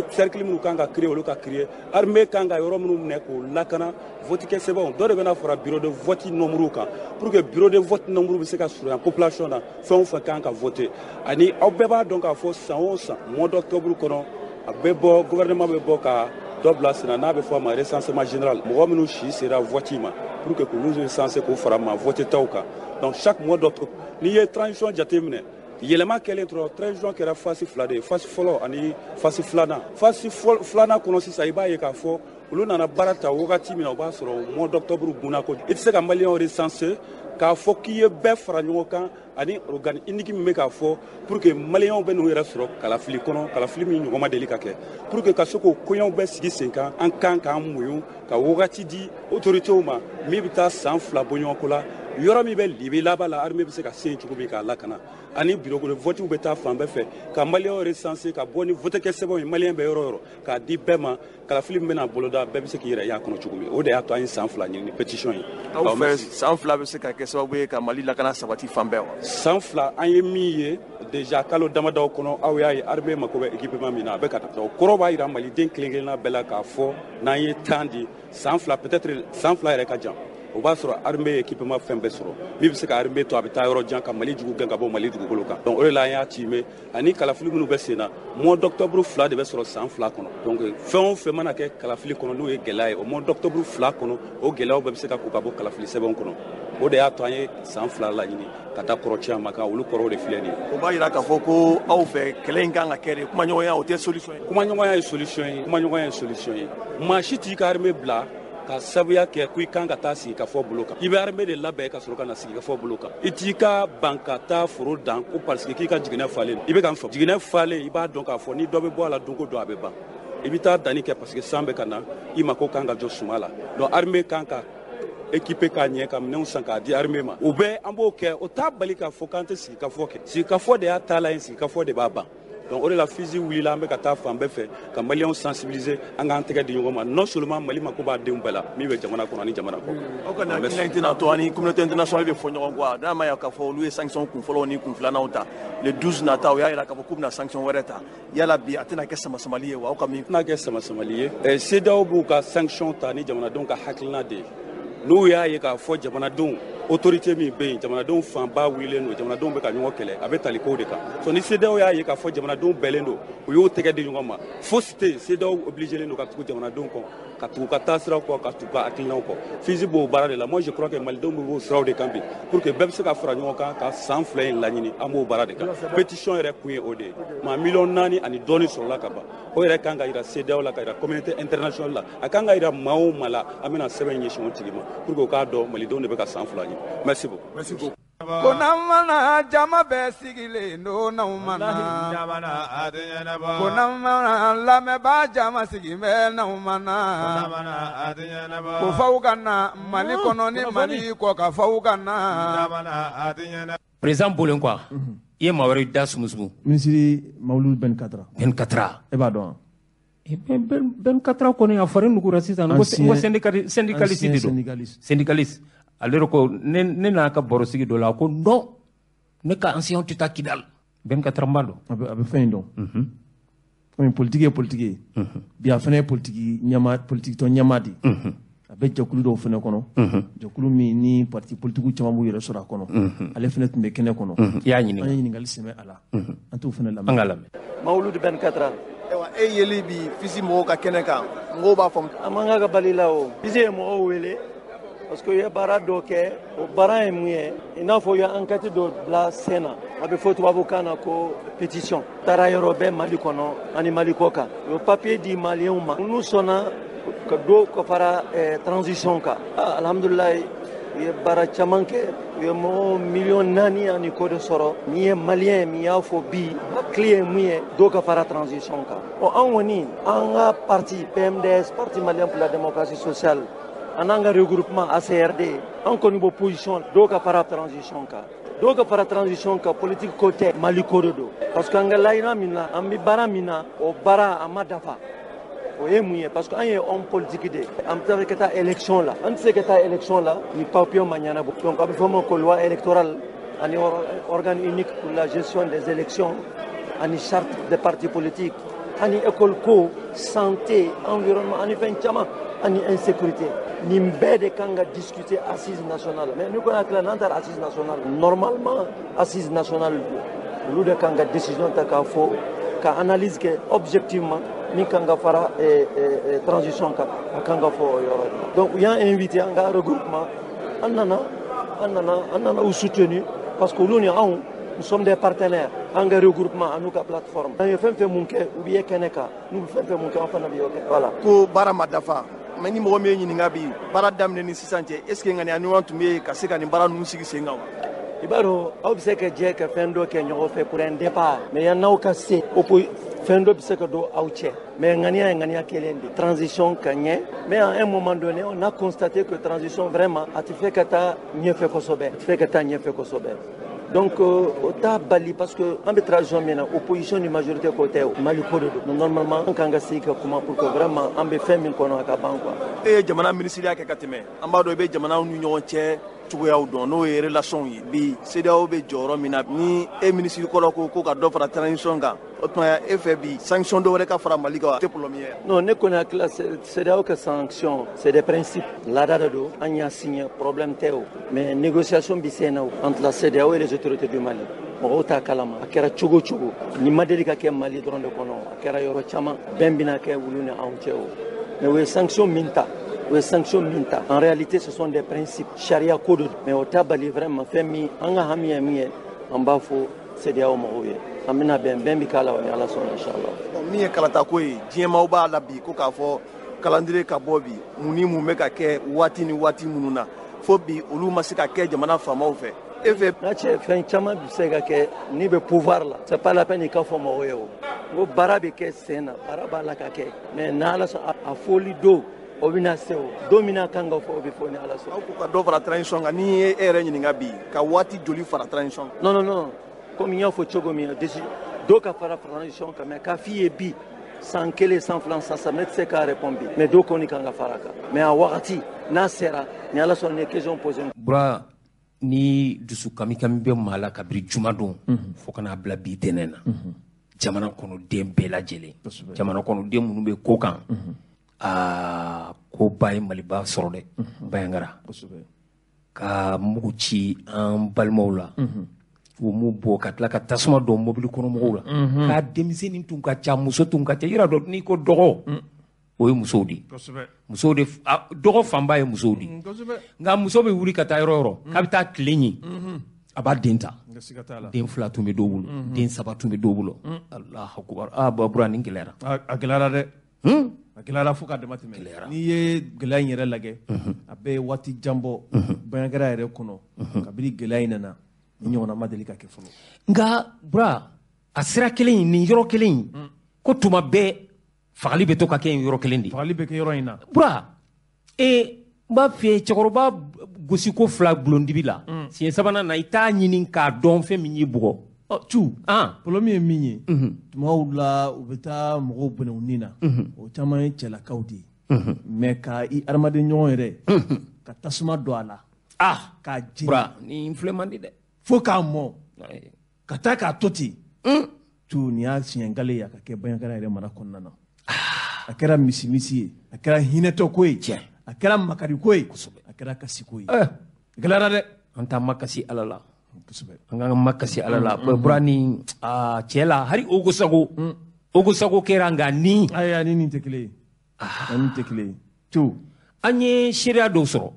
[SPEAKER 5] cercle minnu kan ka créer olu ka créer armée kan ka yɔrɔ minnu minɛ k'o lakana vote kɛ sɛbɛnw dɔ de bɛna fara bureau de vote nombre kan pour que bureau de vote nombre bɛ se ka surunya population na fɛn o fɛn kan ka voter ani aw bɛɛ b'a dɔn k'a fɔ san o san mois d'octobre kɔnɔ a bɛ bɔ gouvernement bɛ bɔ ka dɔ bila sen na n'a bɛ fɔ a ma recensement général mɔgɔ minnu si sera vote ma pour que k'olu recenser k'o fara ma vote taw kan donc chaque mois d'octobre n'i ye transition jateminɛ yɛlɛma kɛlen dɔrɔn transition kɛra phase 2 de ye phase fɔlɔ ani phase 2nan phase 2nan kɔnɔ sisan i b'a ye k'a fɔ olu nana baara ta wagati min na o b'a sɔrɔ mois d'octobre gunna ko i tɛ se ka maliyɛnw recenser k'a fɔ k'i ye bɛɛ fara ɲɔgɔn kan ani organe unique min bɛ k'a fɔ pour que maliyɛnw bɛ n'u yɛrɛ sɔrɔ kalafili kɔnɔ kalafili min ɲɔgɔn ma deli ka kɛ pour que ka se k'o koɲɛw bɛɛ sigi sen kan an kan k'an muɲu ka wagati di autorités ma min bɛ taa san 2 bɔɲɔgɔnko la yɔrɔ min bɛ libi laban la armée bɛ se ka se yen cogo min k'a lakana ani bureau de vote bɛ taa fan bɛɛ fɛ ka maliyɛnw recenser ka bɔ ni vote kɛ sɛbɛnw ye maliyɛn bɛ yɔrɔ o yɔrɔ k'a di bɛɛ ma kalafili min bɛna boloda bɛɛ bɛ se k'i yɛrɛ y'a kɔnɔ cogo min o de y'a to an ye san 2 ɲini ni pétition ye.
[SPEAKER 2] aw fɛ san 2 bɛ se ka kɛ sababu ye ka mali lakana sabati fan bɛɛ wa.
[SPEAKER 5] san 2 an ye min ye déjà kalo damadaw kɔnɔ aw y'a ye armée mako bɛ équipement min na a bɛ ka taa o kɔrɔ b'a jira maliden kelen kelenna bɛɛ la k'a fɔ n'an ye temps di san 2 peut-être san 2 yɛrɛ ka jan. o b'a sɔrɔ armée équipement fɛn bɛɛ sɔrɔ min bɛ se ka armée to a bɛ taa yɔrɔ jan ka mali jugu gɛn ka bɔ mali dugukolo kan donc o de la an y'a timé ani kalafili minnu bɛ sen na mois d'octobre 2 de bɛ sɔrɔ san 2 kɔnɔ donc fɛn o fɛn mana kɛ kalafili kɔnɔ n'o ye gɛlɛya ye o mois d'octobre 2 kɔnɔ o gɛlɛyaw bɛɛ bɛ se ka ko ka bɔ kalafili sɛbɛnw kɔnɔ o de y'a to an ye san 2 laɲini ka taa kɔrɔcɛn ma kan olu kɔrɔw de filɛ nin ye.
[SPEAKER 2] o b'a jira k'a fɔ ko aw fɛ kɛlɛ in kan ka kɛ de kumaɲɔgɔnya o tɛ solution ye.
[SPEAKER 5] kumaɲɔgɔnya ye solution ye kumaɲɔgɔnya ye solution ye maa si t'i ka armée bila ka sabuya kɛ ko i kan ka taa sigi ka fɔ bolo kan i bɛ armée de labɛn ka sɔrɔ ka na sigi ka fɔ bolo kan i t'i ka ban ka taa foro dan ko parce que k'i ka jiginɛ falen i bɛ ka n fɔ jiginɛ falen i b'a dɔn k'a fɔ ni dɔ bɛ bɔ a la don ko don a bɛ ban i bɛ taa danni kɛ parce que san bɛ ka na i mako kan ka jɔ suma la donc armée kan ka équipé k'a ɲɛ ka minɛnw san k'a di armée ma o bɛɛ an b'o kɛ o t'a bali k'a fɔ k'an tɛ sigi ka fɔ kɛ sigi ka fɔ de y'a taala ye sigi ka fɔ de b'a ban donc o de la fusil wulila an bɛ ka taa fan bɛɛ fɛ ka maliyɛnw sensibiliser an k'an tɛgɛ di ɲɔgɔn ma non seulement mali mako b'a denw bɛɛ la min bɛ jamana kɔnɔ ani jamana kɔ.
[SPEAKER 2] aw ka hakilina tɛna to ani communauté internationale bɛ fɔ ɲɔgɔn kɔ n'a ma ye k'a fɔ olu ye sanction kun fɔlɔw ni kun filananw ta le 12 nata o y'a jira k'a fɔ k'u bɛna sanction wɛrɛ ta yala bi a tɛna kɛ sama-samali ye wa aw ka min.
[SPEAKER 5] tɛna kɛ sama-samali ye CEDEAO b'u ka sanction ta ni jamanadenw ka hakilina de ye n'u y'a ye k'a fɔ jamanadenw autorité min bɛ yen jamanadenw fanba wililen don jamanadenw bɛ ka ɲɔgɔn kɛlɛ a bɛ tali kow de kan so ni CEDEAO y'a ye k'a fɔ jamanadenw bɛɛlen don u y'o tɛgɛ di ɲɔgɔn ma fosi tɛ yen CEDEAO obligélen don ka tugu jamanadenw kɔ ka tugu ka taa siraw kɔ ka tugu ka hakilinaw kɔ FISI b'o baara de la moi je crois que malidenw bɛ b'o siraw de kan bi pour que bɛɛ bɛ se ka fara ɲɔgɔn kan ka san 2 in laɲini an b'o baara de kan pétition yɛrɛ kun ye o de ye maa 4 ani dɔɔni sɔrɔla ka ban o yɛrɛ kan ka jira CEDEAO la ka jira communauté internationale la a kan ka jira maa o maa la an bɛna sɛbɛn ɲɛsin o tigi ma pour que o k'a dɔn malidenw de bɛ ka san 2 ɲini merci beaucoup.
[SPEAKER 4] ko n'an mana jama bɛɛ sigilen don n'anw mana ko n'an mana lamɛnbaa jama sigilen bɛ n'anw mana ko f'aw ka na mali kɔnɔ ni mali kɔ ka f'aw ka na.
[SPEAKER 1] président bolen quoi i ye maa wɛrɛ da sumusumu.
[SPEAKER 2] minisiri mawulu Ben Katra.
[SPEAKER 1] Ben Katra.
[SPEAKER 2] e b'a dɔn wa.
[SPEAKER 1] Ben Katra kɔni a fari nugura sisan ko syndicaliste de don syndicaliste. ale ko ne n'a ka baro sigi dɔ la ko non ne ka ancien tɛ taa Kidal Ben Katra n b'a dɔn.
[SPEAKER 2] a bɛ fɛn in dɔn. komi politique ye politique ye. bi a fana ye politique tɔn ɲɛmaa de ye. a bɛ jɛkulu dɔw fɛnɛ kɔnɔ jɛkulu min ni parti politique caman b'u yɛrɛ sɔrɔ a kɔnɔ ale fɛnɛ tun bɛ kɛnɛ kɔnɔ
[SPEAKER 1] i y'a ɲininka
[SPEAKER 2] an ye ɲininkali sɛmɛ a la an t'o fɛnɛ
[SPEAKER 1] an
[SPEAKER 2] lamɛn
[SPEAKER 1] ka lamɛn
[SPEAKER 6] Mawuludu 24
[SPEAKER 7] e yeli bi fisi mɔgɔw ka kɛnɛ kan mɔgɔw b'a fɔ
[SPEAKER 6] an man ka bali la o fisi ye mɔgɔw wele parce que u ye baara dɔ kɛ o baara ye mun ye i n'a fɔ u ye enquête dɔ bila sen na a bɛ fɔ tubabukan na ko pétition taara yɔrɔ bɛɛ Mali kɔnɔ ani Mali kɔ kan u ye papier di maliyɛnw ma n'u sɔnna ka do ka fara transition kan alhamdulilayi u ye baara caman kɛ u ye mɔgɔ miliyɔn 4 ani kɔ de sɔrɔ min ye maliyɛn min y'a fɔ bi a clé ye mun ye do ka fara transition kan an kɔni an ka parti PMDS parti malien pour la démocratie sociale en un regroupement ACRD, en connaît position, donc à para transition ka. Donc à para transition ka politique côté Mali Kododo. Parce qu'en Galaïna mina, en Bibara mina, au Bara Amadafa. Oye mouye, parce qu'on est homme politique de. En plus avec cette élection là, on sait que cette élection là, ni papillon maniana. Donc avec vraiment que loi électorale, un organe unique pour la gestion des élections, une charte des partis politiques, une école co, santé, environnement, une fin chama, une insécurité. Ni bɛɛ de kan ka discuter assise nationale mais ni ko na tila n'an taara assise nationale normalement assise nationale olu de kan ka décision ta k'a fɔ ka analyse kɛ objectivement min kan ka fara transition kan a kan ka fɔ o yɔrɔ de donc u y'an invité an ka regroupement an nana u soutenir parce que olu ni anw nous sommes des partenaires en regroupement à nous ka plateforme an ye fɛn fɛn mun kɛ u bɛ ye kɛnɛ kan n'u bɛ fɛn fɛn mun kɛ an fana bɛ y'o kɛ voilà
[SPEAKER 7] ko baara ma dafa mais ni mɔgɔ min ye ɲininka bi baara daminɛ ni sisan cɛ est ce que ŋaniya ɲɔgɔn tun bɛ ka se ka nin baara ninnu sigi sen kan wa
[SPEAKER 6] i b'a dɔn aw bɛ se ka jɛ ka fɛn dɔ kɛ ɲɔgɔn fɛ pour un départ mais yan n'aw ka se fɛn dɔ bɛ se ka don aw cɛ mais ŋaniya ye ŋaniya kelen de transition ka ɲɛ mais à un moment donné on a constaté que transition vraiment a tɛ fɛ ka taa ɲɛfɛ kosɛbɛ a tɛ fɛ ka taa ɲɛfɛ kosɛbɛ donc o t'a bali parce que an bɛ transition min na opposition ni majorité ko tɛ o Mali ko de don normalement an kan ka sigi ka kuma pour que vraiment an bɛ fɛn min kɔnɔ a ka ban quoi
[SPEAKER 7] e ye jamana minisiriya kɛ ka tɛmɛ an b'a dɔn i bɛ jamanaw ni ɲɔgɔn cɛ cogoyaw dɔn n'o ye relation ye bi CEDEAO bɛ jɔyɔrɔ min na ni e minisiri kɔrɔ ko ka dɔ fara transition kan o tuma e fɛ bi sanction dɔ wɛrɛ ka fara Mali kan tɛ problème ye
[SPEAKER 6] non ne kɔni hakili CEDEAO ka sanction c'est des principes laada de don an y'a signé problème tɛ o mais négociation bi sen na o entre la CEDEAO et les autorités du Mali mɔgɔw t'a kalama a kɛra cogo cogo ni ma deli ka kɛ Mali dɔrɔn de kɔnɔ a kɛra yɔrɔ caman bɛn bɛna kɛ olu ni anw cɛ o mais o ye sanction min ta les sanctions minta. En réalité, ce sont des principes. Sharia code. Mais au tabali vraiment fait mi. Anga hami mi en bas fo CEDEAO moye. Amina ben bikala on ala son inchallah.
[SPEAKER 7] Mi e kalata ko yi. Diema ba la bi ko ka fo calendrier ka bobi. Muni mu me ka ke wati ni wati mununa. Fo bi olu ma se ka ke jamana famaw fe.
[SPEAKER 6] Nache fen chama bi se ka ke ni be pouvoir là. C'est pas la peine ka fo moye o. Go barabe ke sena, baraba la ka ke. Mais na ala so a foli do. Obina seo domina kanga fo obi fo ni ala so
[SPEAKER 7] ko ka do fara transition ga ni ere nyinga bi ka wati joli fara transition
[SPEAKER 6] non comme il y a fo chogo mi desi do ka fara transition ka me ka fi bi sans kele sans flan ça met se ka répondre mais do ko ni kanga faraka mais a wakati na sera ni ala so ne question posée
[SPEAKER 1] bra ni dusu kami be mala kabri jumadon fo kana bla bi tenena jamana kono dem bela jele jamana kono dem munu be kokan ko baye Maliba sɔrɔ dɛ bayangara ka mugu ci an balimaw la o mu bɔ ka tila ka tasuma dɔn mobili kɔnɔ mɔgɔw la ka denmisɛnnin tun ka ca muso tun ka ca yira dɔn n'i ko dɔgɔ o ye musow de musow de dɔgɔ fanba ye musow de nka muso bɛ wuli ka taa yɔrɔ yɔrɔ k'a bɛ taa tile ɲi a b'a den ta den 2 tun bɛ dɔw bolo den 3 tun bɛ dɔw bolo Allahu akbar babura nin gɛlɛyara
[SPEAKER 2] a gɛlɛyara dɛ a gɛlɛyara fo ka dama tɛmɛ n'i ye gɛlɛya in yɛrɛ lajɛ a bɛɛ ye waati jan bɔ baɲangara yɛrɛ kɔnɔ kabini gɛlɛya in nana ni ɲɔgɔnna ma deli ka kɛ fɔlɔ
[SPEAKER 1] nka bura a sira kelen in nin yɔrɔ kelen in ko tuma bɛɛ fagali bɛ to ka kɛ nin yɔrɔ kelen de
[SPEAKER 2] fagali bɛ kɛ yɔrɔ in na
[SPEAKER 1] bura n b'a f'i ye cɛkɔrɔba gosi ko 2 gulondibi la siɲɛ 3nan na i t'a ɲini k'a dɔn fɛn min y'i bugɔ
[SPEAKER 2] tu problème ye min ye tumaw la u bɛ taa mɔgɔw bɔnɛ u nin na o caman ye cɛlakaw de ye mais ka i adamaden ɲɔgɔn yɛrɛ ka tasuma don a la k'a jeni
[SPEAKER 1] bura nin filɛ man di dɛ
[SPEAKER 2] fo k'a mɔ ka taa k'a to ten tu nin y'a siɲɛgale ye a ka kɛ baɲangara yɛrɛ mara kɔnɔna na a kɛra misimisi ye a kɛra hinɛtɔ ko ye a kɛra makari ko ye a kɛra kasi ko ye gɛlɛyara dɛ
[SPEAKER 1] an t'an makasi ala la an k'an makasi ala la burani cɛ la hali Ogo Sago kɛra nka ni
[SPEAKER 2] ani nin tɛ kelen ye ani tɛ kelen ye tu
[SPEAKER 1] an ye seereya dɔw sɔrɔ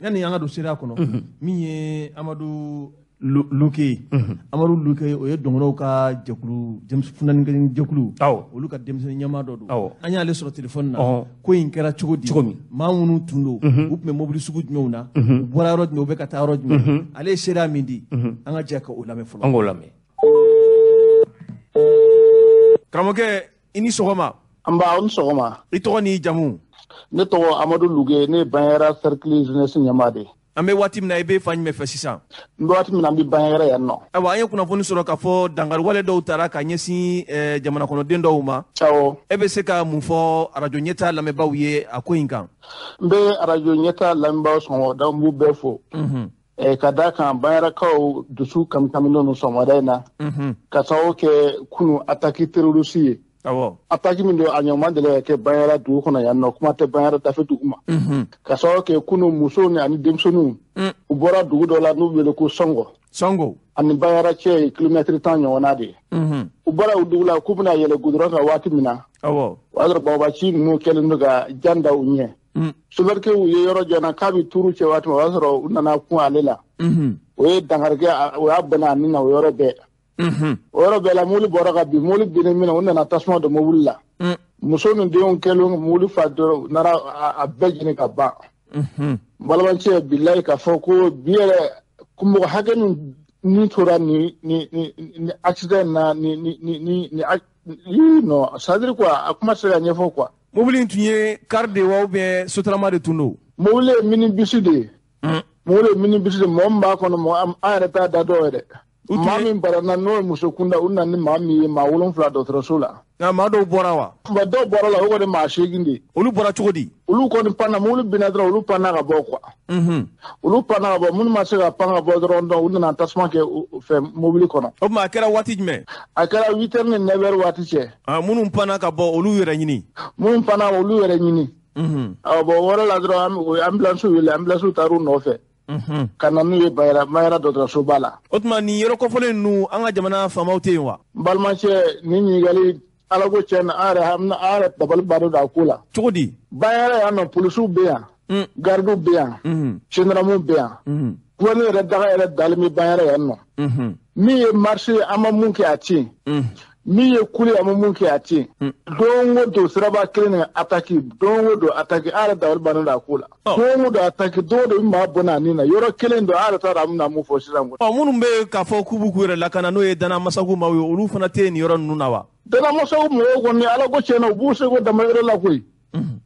[SPEAKER 2] yanni an ka don seereya kɔnɔ min ye Amadu Luke Amadu Luke o ye dɔngɔrɔw ka jɛkulu funani jɛkulu olu ka denmisɛnnin ɲɛmaa dɔ don an y'ale sɔrɔ telefɔni na ko in kɛra cogo min maa minnu tun don u tun bɛ mobili sugu jumɛnw na u bɔra yɔrɔ jumɛn u bɛ ka taa yɔrɔ jumɛn ale ye seereya min di an ka jɛ ka o lamɛn fɔlɔ
[SPEAKER 1] an k'o lamɛn
[SPEAKER 2] karamɔgɔkɛ i ni sɔgɔma
[SPEAKER 8] an ni sɔgɔma
[SPEAKER 2] i tɔgɔ ni jamu
[SPEAKER 8] ne tɔgɔ Amadu Luge ne Banyara Cercle Jeunesse ɲɛmaa de
[SPEAKER 2] an bɛ waati min na i bɛ fan jumɛn fɛ sisan
[SPEAKER 8] n bɛ waati min na n bɛ Banyara yan nɔ
[SPEAKER 2] ayiwa an ye kunnafoni sɔrɔ k'a fɔ dangariwale dɔw taara ka ɲɛsin jamana kɔnɔden dɔw ma e bɛ se ka mun fɔ arajo ɲɛtaa lamɛnbaaw ye a ko in kan
[SPEAKER 8] n bɛ arajo ɲɛtaa lamɛnbaaw sɔgɔmada n b'u bɛɛ fo ka da kan Banyarakaw dusu kamikaminen don sɔgɔmada in na ka sababu kɛ kunu attaque terroriste ye attaque min don a ɲɔgɔn deli ka kɛ Banyara dugu kɔnɔ yan nɔ kuma tɛ Banyara dafe dugu ma ka sababu kɛ kunu musow ni ani denmisɛnninw u bɔra dugu dɔ la n'u wele ko Sɔngo ani Banyara cɛ ye kilomɛtiri 10 ɲɔgɔnna de ye u bɔra o dugu la k'u bɛna yɛlɛ goudron kan waati min na o y'a sɔrɔ babaci ninnu kɛlen don ka jan da u ɲɛ sodarikɛw ye yɔrɔ jɔ n na k'a bɛ tuuru cɛ waati min o y'a sɔrɔ u nana kun ale la o ye dangarikɛ o y'a bɛnna a ni na o yɔrɔ bɛɛ o yɔrɔ bɛɛ la mobili bɔra ka bin mobili binnen min na u nana tasuma don mobili la muso ni denw kɛlen mobili fa dɔrɔn u nana a bɛɛ jeni ka ban n balimancɛ bilayi k'a fɔ ko bi yɛrɛ mɔgɔ hakɛ min tora ni accident na ni non c'est-à-dire quoi a kuma se ka ɲɛfɔ quoi
[SPEAKER 2] mobili in tun ye car de wa ou bien sotarama de tun don
[SPEAKER 8] mobili ye minibus de ye mobili ye minibus de mɔgɔ min b'a kɔnɔ mɔgɔ an yɛrɛ t'a da dɔw yɛrɛ maa min barana n'o ye muso kunda u nana ni maa min ye maa 7 dɔgɔtɔrɔso la
[SPEAKER 2] nka maa dɔw bɔra wa
[SPEAKER 8] dɔw bɔra la o kɔni maa 8 de
[SPEAKER 2] olu bɔra cogo di
[SPEAKER 8] olu kɔni panna mobili binna dɔrɔn olu panna ka bɔ quoi olu panna ka bɔ minnu ma se ka pan ka bɔ dɔrɔn u nana tasuma kɛ fɛ mobili kɔnɔ
[SPEAKER 2] o tuma a kɛra waati jumɛn
[SPEAKER 8] a kɛra 8 heures ni 9 heures waati cɛ
[SPEAKER 2] minnu panna ka bɔ olu yɛrɛ ɲini
[SPEAKER 8] minnu panna olu yɛrɛ ɲini bon o yɔrɔ la dɔrɔn ambulance wele ambulance taar'u nɔfɛ ka na n'u ye Banyara dɔgɔtɔrɔsoba la
[SPEAKER 2] o tuma nin yɔrɔ kɔfɔlen ninnu an ka jamana faamaw tɛ yen wa
[SPEAKER 8] n balimakɛ nin ɲininkali ala ko tiɲɛ na an yɛrɛ dabali b'a dɔn a ko la
[SPEAKER 2] cogo di
[SPEAKER 8] Banyara yan nɔ polisiw bɛ yan gardiw bɛ yan gendarmew bɛ yan gouverneur yɛrɛ daga yɛrɛ dalen bɛ Banyara yan nɔ min ye marché an ma mun kɛ a tiɲɛ min ye kuli a ma mun kɛ a tiɲɛ don o don siraba kelen ni attaque don o don attaque an yɛrɛ dabali b'a dɔn a ko la don o don attaque don o don i maa bɔ n'a ni na yɔrɔ kelen don an yɛrɛ t'a dɔn an bɛna mun fɔ sisan.
[SPEAKER 2] minnu bɛ k'a fɔ k'u b'u yɛrɛ lakana n'o ye danamasagu maaw ye olu fana tɛ nin yɔrɔ ninnu na wa.
[SPEAKER 8] danamasagu mɔgɔw kɔni ala ko tiɲɛ na u b'u seko dama yɔrɔ la koyi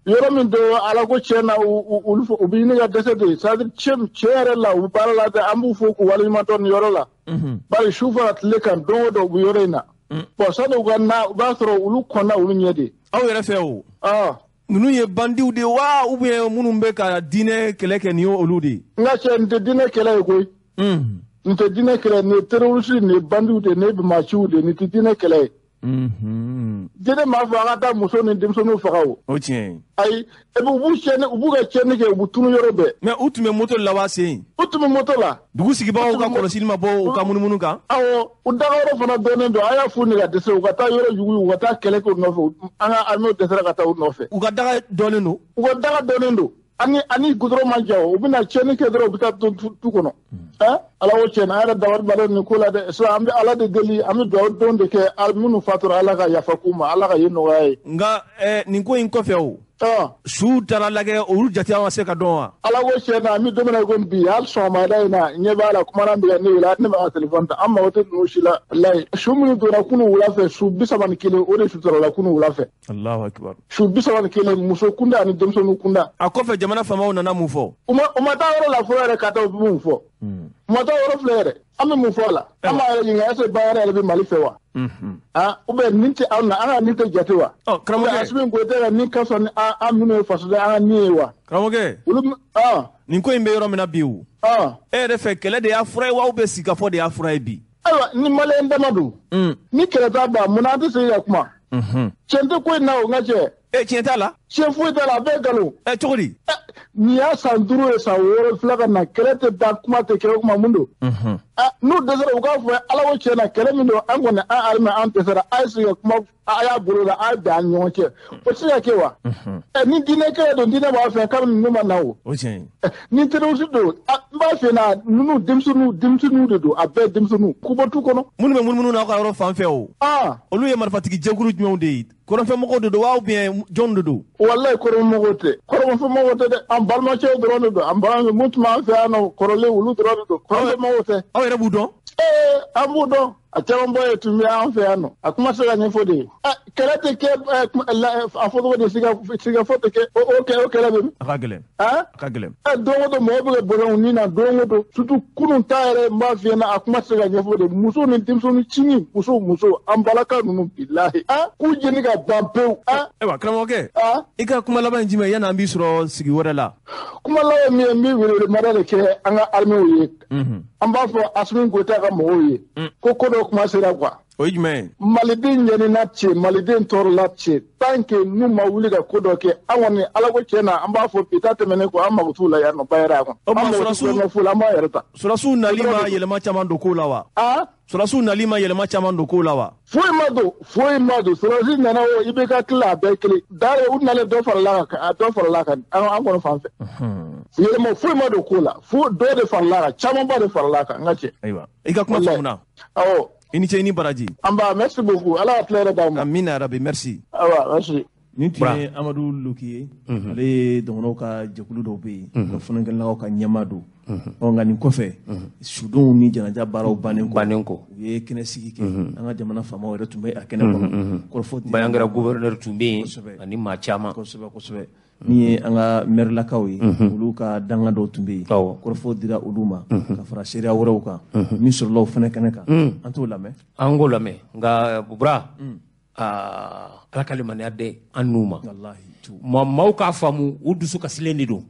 [SPEAKER 8] yɔrɔ min don ala ko tiɲɛ na u bɛ ɲini ka dɛsɛ de c'est-à-dire cɛ yɛrɛ la u bɛ baara la dɛ an b'u fɔ k'u waleɲumandɔn nin yɔrɔ la bari su fana tile kan don o don u bɛ yɔrɔ in na bon sani u ka na u b'a sɔrɔ olu kɔnna olu ɲɛ de.
[SPEAKER 2] aw yɛrɛ fɛ o ninnu ye bandiw de wa ou bien minnu bɛ ka diinɛ kɛlɛ kɛ nin ye olu de. n
[SPEAKER 8] ka cɛ nin tɛ diinɛ kɛlɛ ye koyi nin tɛ diinɛ kɛlɛ nin ye terroriste nin ye bandiw de nin ye bɛnbakɛw de nin tɛ diinɛ kɛlɛ ye. diinɛ m'a fɔ an ka taa muso ni denmisɛnninw faga o.
[SPEAKER 2] o tiɲɛ.
[SPEAKER 8] ayi u b'u ka tiɲɛni kɛ u b'u tunu yɔrɔ bɛɛ.
[SPEAKER 2] mais u tun bɛ moto la wa sen.
[SPEAKER 8] u tun bɛ moto la.
[SPEAKER 2] dugu sigibagaw ka kɔlɔsili ma bɔ u ka munumunu kan.
[SPEAKER 8] awɔ u dagayɔrɔ fana dɔnnen don a y'a f'u ni ka dɛsɛ u ka taa yɔrɔ jugu u ka taa kɛlɛ kɛ u nɔfɛ an ka armée dɛsɛra ka taa u nɔfɛ.
[SPEAKER 2] u ka daga dɔnnen don.
[SPEAKER 8] u ka daga dɔnnen don. ani goudron ma ja u bɛna tiɲɛni kɛ dɔrɔn u bɛ taa tu kɔnɔ. ala ko tiɲɛ na an yɛrɛ dabali b'a dɔn nin ko la dɛ sisan an bɛ ala de deli an bɛ dugawu don de kɛ minnu fatura ala ka yafa k'u ma ala ka ye nɔgɔya ye.
[SPEAKER 2] nka nin ko in kɔfɛ o. su taara lajɛ olu jate ma se ka dɔn wa. ala
[SPEAKER 8] ko tiɲɛ na an bɛ don min na ko bi hali sɔgɔmada in na ɲɛ b'a la kumana bɛ ka ne wele ne b'a ka téléphone ta an mago tɛ ninnu si la walayi su minnu donna kunun wula fɛ su 31 o de suturala kunun wula fɛ.
[SPEAKER 2] alahu akibaru.
[SPEAKER 8] su 31 muso kunda ani denmisɛnninw kunda.
[SPEAKER 2] a kɔfɛ jamana faamaw nana mun fɔ.
[SPEAKER 8] u ma taa yɔrɔ la fɔlɔ yɛrɛ ka taa u bɛ mun fɔ. u ma taa yɔrɔ filɛ yɛrɛ an bɛ mun fɔ a la. an b'a yɛrɛ ɲininka est-ce que Banyara yɛrɛ bɛ Mali fɛ wa. ou bien nin tɛ anw na an ka nin tɛ jate wa. karamɔgɔ Asimi Goyita ka nin ka fisa ni an minnu ye fasoden an ka nin ye wa.
[SPEAKER 2] karamɔgɔ nin ko in bɛ yɔrɔ min na bi o. e yɛrɛ fɛ kɛlɛ de y'a fura ye wa ou bien sigikafɔ de y'a fura ye bi.
[SPEAKER 8] ayiwa ni maliyɛn dama don. ni kɛlɛ t'a ban munna an tɛ segin ka kuma. tiɲɛ tɛ ko in na o n ka cɛ.
[SPEAKER 2] tiɲɛ t'a la.
[SPEAKER 8] Chef foyi t'a la a bɛɛ galon.
[SPEAKER 2] Cogo di?
[SPEAKER 8] Nin y'a san 5 ye san 6 filɛ ka na kɛlɛ tɛ ban kuma tɛ kɛlɛ kuma mun don. N'u dɛsɛra u k'a fɔ Ala ko tiɲɛ na kɛlɛ min don an kɔni an armée an dɛsɛra a ye sigi ka kuma a y'a bolo la a ye bɛn an ni ɲɔgɔn cɛ. O tɛ se ka kɛ wa? Ni diinɛ kɛlɛ don diinɛ b'a fɛ kabini ninnu ma na o.
[SPEAKER 2] O tiɲɛ.
[SPEAKER 8] Ni terroriste don n b'a fɛ na ninnu denmisɛnninw de don a bɛɛ denmisɛnninw k'u bɔ tu kɔnɔ.
[SPEAKER 2] Minnu bɛ munumunu n'aw ka yɔrɔ fan fɛ o. Olu ye marifatigi jɛkulu jumɛnw de ye? Kɔrɔnfɛmɔgɔw de don wa ou bien jɔnw de don?
[SPEAKER 8] Walayi kɔrɔnfɛmɔgɔw tɛ. Kɔrɔnfɛmɔgɔw tɛ dɛ. An balimacɛw dɔrɔn de don. An balimaw mun tun b'an fɛ yan nɔ kɔrɔlen olu dɔrɔn de don. Kɔrɔnfɛmɔgɔw tɛ.
[SPEAKER 2] Aw yɛrɛ b'u dɔn?
[SPEAKER 8] An b'u dɔn. A caman bɔ ye tun bɛ an fɛ yan nɔ. A kuma se ka ɲɛfɔ de ye. Kɛlɛ tɛ kɛ a fɔ cogo de sigafɔ tɛ kɛ o kɛlɛ bɛ min?
[SPEAKER 2] A ka gɛlɛn. A ka gɛlɛn.
[SPEAKER 8] Don o don mɔgɔw bɛ ka bɔnɛ u ni na don o don. Surtout kunun ta yɛrɛ n b'a f'i ɲɛna a kuma se ka ɲɛfɔ de. Muso ni denmisɛnnin cini muso an balaka ninnu bilahi. K'u jeni ka ban pewu.
[SPEAKER 2] Ayiwa karamɔgɔkɛ. I ka kuma laban ye jumɛn yan'an b'i sɔrɔ sigi wɛrɛ la?
[SPEAKER 8] Kuma laban min ye n bɛ welemada de kɛ an ka armée ye. An b'a fɔ Asimi Goyita ka mɔgɔw ye. Ko dɔ kuma sera quoi.
[SPEAKER 2] O ye jumɛn ye?
[SPEAKER 8] Maliden ɲɛnina cɛ maliden tɔɔrɔla cɛ tant que n'u ma wuli ka ko dɔ kɛ an kɔni Ala ko tiɲɛ na an b'a fɔ bi ta tɛmɛnen kɔ an mago t'u la yan nɔ bayɛrɛ a kɔnɔ. An mago t'u la foyi la an b'a yɛrɛ ta.
[SPEAKER 2] Sɔrɔsiw nali ma yɛlɛma caman don kow la wa? Sɔrɔsiw nali ma yɛlɛma caman don kow la wa?
[SPEAKER 8] Foyi ma don sɔrɔsi nana o IBK tila a bɛɛ kelen d'ailleurs u nalen dɔ farala kan an kɔni fan fɛ. Yɛlɛma foyi ma don ko la fo dɔ de farala kan camanba de farala kan n ka cɛ.
[SPEAKER 2] Ayiwa i ka kuma faamuna.
[SPEAKER 8] Awɔ.
[SPEAKER 2] I ni ce i ni baraji.
[SPEAKER 8] An ba merci beaucoup Ala ka tila yɛrɛ d'aw ma.
[SPEAKER 2] Amina yarabi merci.
[SPEAKER 8] Awa merci.
[SPEAKER 2] Nin tun ye Amadu Loki ye ale ye dɔgɔnɔw ka jɛkulu dɔw bɛ yen ka fɔnɔkɛlaw ka ɲɛmaa don nka nin kɔfɛ sudenw ni janaja baaraw bannen kɔ u ye kɛnɛ sigi kɛ an ka jamana faamaw yɛrɛ tun bɛ a kɛnɛ kɔnɔ kɔrɔfɔ
[SPEAKER 1] Bayangara gouverneur tun bɛ yen ani maa caman
[SPEAKER 2] kosɛbɛ min ye an ka mairelakaw ye olu ka danga dɔw tun bɛ yen kɔrɔfɔ dira olu ma ka fara seereya wɛrɛw kan min sɔrɔla o fɛnɛ kɛnɛ kan an t'o lamɛn
[SPEAKER 1] an k'o lamɛn nka Bubura Ala ka limaniya dɛ an n'u ma maaw k'a faamu u dusu kasilen de don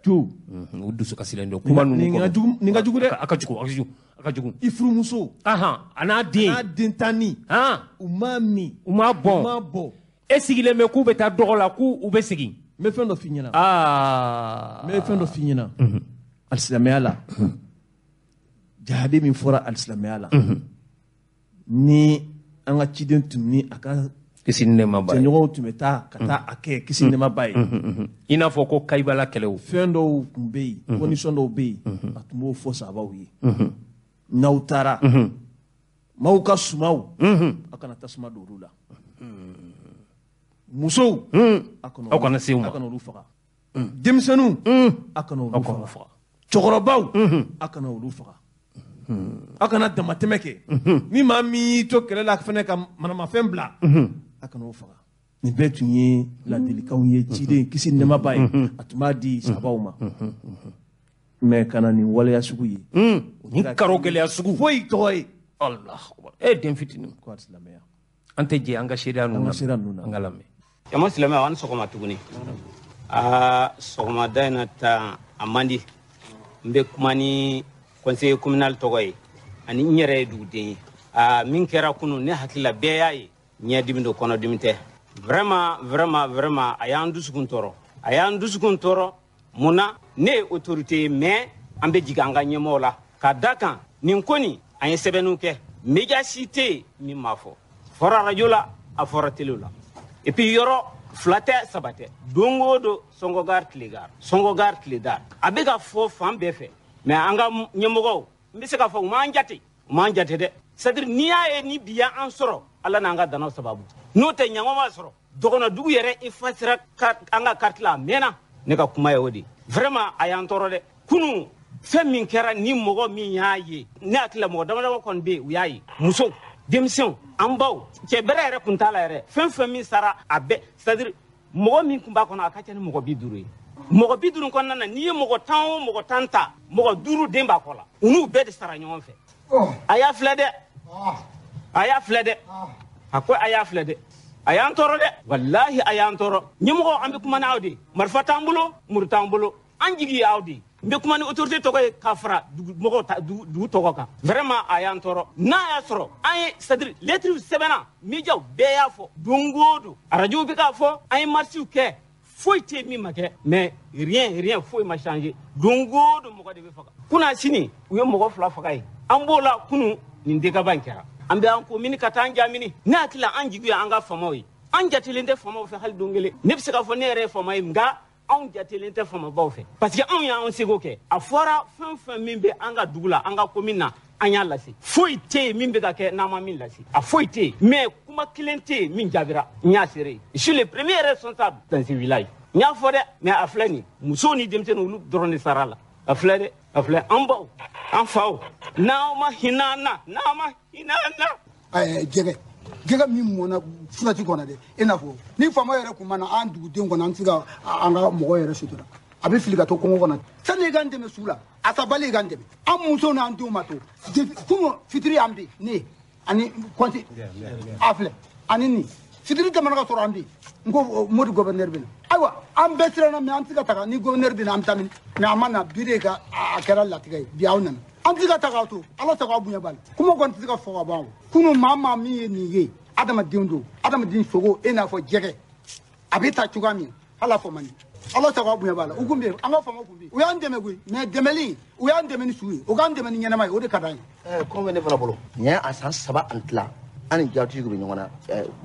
[SPEAKER 2] tu
[SPEAKER 1] u dusu kasilen don kuma ninnu kɔnɔ
[SPEAKER 2] nin ka jugu dɛ
[SPEAKER 1] a ka jugu
[SPEAKER 2] i furumuso
[SPEAKER 1] a n'a den
[SPEAKER 2] tanni u m'a min
[SPEAKER 1] u m'a bɔn e sigilen bɛ k'u bɛ taa dɔgɔ la k'u bɛ segin
[SPEAKER 2] n bɛ fɛn dɔ f'i ɲɛna alisilamɛya la jahadi min fɔra alisilamɛya la ni an ka ciden tun ni a ka
[SPEAKER 1] kisi ni nɛɛma ba ye
[SPEAKER 2] cɛɲɔgɔnw tun bɛ taa ka taa a kɛ kisi ni nɛɛma ba ye
[SPEAKER 1] i n'a fɔ ko Kayibala kɛlɛw
[SPEAKER 2] fɛn dɔw tun bɛ yen condition dɔw bɛ yen a tun b'o fɔ sahabaw ye n'aw taara maaw ka sumaw a kana tasuma don olu la musow
[SPEAKER 1] aw kana se u ma
[SPEAKER 2] a kana olu faga denmisɛnninw a kana olu faga cɛkɔrɔbaw a kana olu faga a kana damatɛmɛ kɛ ni maa min y'i to kɛlɛ la fɛnɛ ka manamafɛn bila a kana o faga nin bɛɛ tun ye ladilikanw ye ciden kisi nɛɛma ba ye a tun b'a di sahabaw ma mais ka na nin waleya sugu ye
[SPEAKER 1] ni karo gɛlɛya sugu
[SPEAKER 2] foyi tɔgɔ ye
[SPEAKER 1] Allahu akbar den fitinin
[SPEAKER 2] ko alisilamɛya
[SPEAKER 1] an tɛ jɛ an ka seereya ninnu na an ka lamɛn
[SPEAKER 9] jama silamɛw an sɔgɔma tuguni sɔgɔmada in na ta a man di n bɛ kuma ni conseiller communal tɔgɔ ye ani n yɛrɛ ye duguden ye min kɛra kunu ne hakilila bɛɛ y'a ye ɲɛdimi don kɔnɔdimi tɛ vraiment a y'an dusukun tɔɔrɔ mun na ne ye autorité ye mais an bɛ jigin an ka ɲɛmɔgɔw la ka da kan nin ko nin an ye sɛbɛnniw kɛ média si tɛ yen min m'a fɔ fɔra radio la a fɔra télé la et puis yɔrɔ fila tɛ saba tɛ don o don Sɔngɔgari tile dar a bɛ ka fɔ fan bɛɛ fɛ mais an ka ɲɛmɔgɔw n bɛ se k'a fɔ u m'an jate dɛ c'est-à-dire n'i y'a ye ni bi y'an sɔrɔ Ala n'an ka danaw sababu n'o tɛ ɲangɔ sɔrɔ dɔgɔnɔdugu yɛrɛ effacera an ka carte la a mɛnna ne ka kuma ye o de vraiment a y'an tɔɔrɔ dɛ kunu fɛn min kɛra ni mɔgɔ min y'a ye ne hakili la mɔgɔ damadama kɔni bɛ yen u y'a ye muso denmisɛnw an baw cɛ bɛrɛ yɛrɛ kun t'a la yɛrɛ fɛn min sara a bɛɛ c'est-à-dire mɔgɔ min kun b'a kɔnɔ a ka ca ni mɔgɔ 50 ye mɔgɔ 50 kɔnɔna na n'i ye mɔgɔ 10 o mɔgɔ 10 ta mɔgɔ 5 den b'a kɔ la u n'u bɛɛ de sara ɲɔgɔn fɛ a y'a filɛ dɛ a y'an tɔɔrɔ dɛ wallahi a y'an tɔɔrɔ ɲɛmɔgɔ an bɛ kuma n'aw de marifa t'an bolo muru t'an bolo an jigi ye aw de n bɛ kuma ni autorité tɔgɔ ye k'a fara dugu tɔgɔ kan vraiment a y'an tɔɔrɔ n'a y'a sɔrɔ an ye c'est-à-dire lettre sɛbɛnna médiaw bɛɛ y'a fɔ don o don radio bɛ k'a fɔ an ye marche kɛ foyi tɛ min ma kɛ mais rien foyi ma changer don o don mɔgɔ de bɛ faga kunna sini u ye mɔgɔ 2 faga ye an b'o la kunu nin dégâts kɛra an bɛ an ko mini ka taa an jamini ne hakili an jigi ye an ka famaw ye an jatelen tɛ famaw fɛ hali don kelen ne bɛ se k'a fɔ ne yɛrɛ ye fama ye nka anw jatelen tɛ famabaw fɛ parce que anw y'anw seko kɛ a fɔra fɛn fɛn min bɛ an ka dugu la an ka commune na an y'a lase foyi tɛ yen min bɛ ka kɛ n'an ma min lase a foyi tɛ yen mais kuma kelen tɛ yen min jaabira n y'a seere ye je suis le premier responsable dans ce village n y'a fɔ dɛ mais a filɛ nin musow ni denmisɛnninw olu dɔrɔn de sara la a filɛ dɛ a filɛ an baw an faw n'aw ma hinɛ an na
[SPEAKER 10] jɛgɛ min mɔna furati kɔnɔ dɛ i n'a fɔ ni faama yɛrɛ kun ma na an dugudenw kɔnɔ an tɛ se ka an ka mɔgɔ yɛrɛ sutura a bɛ fili ka to kɔngɔ kɔnɔ sani i ka n dɛmɛ su la a sabali i ka n dɛmɛ an musow n'an denw ma to kunun fitiri an bɛ ne ani kɔnti a filɛ ani nin fitiri tɛmɛna ka sɔrɔ an bɛ n ko modi gouverneur bɛ na ayiwa an bɛɛ siranna mɛ an tɛ ka taga ni gouverneur bɛ na an bɛ taa mini mɛ a ma na bi de ka a kɛra latigɛ ye bi aw nana an tɛ ka taga aw to ala sago aw bonya b'a la kuma kɔni tɛ se ka fɔ ka ban o kunun maa min ye nin ye adamadenw don adamaden sogo e n'a fɔ jɛgɛ a bɛ ta cogoya min ala fɔ man di ala sago aw bonya b'a la u kun bɛ yen an ka faamaw kun bɛ yen u y'an dɛmɛ koyi mɛ dɛmɛli u y'an dɛmɛ ni su ye u k'an dɛmɛ ni ɲɛnama ye o de ka d'an ye.
[SPEAKER 11] kɔn bɛ ne fana bolo nin ye a san 3 ani tila an ni jatigi bɛ ɲɔgɔn na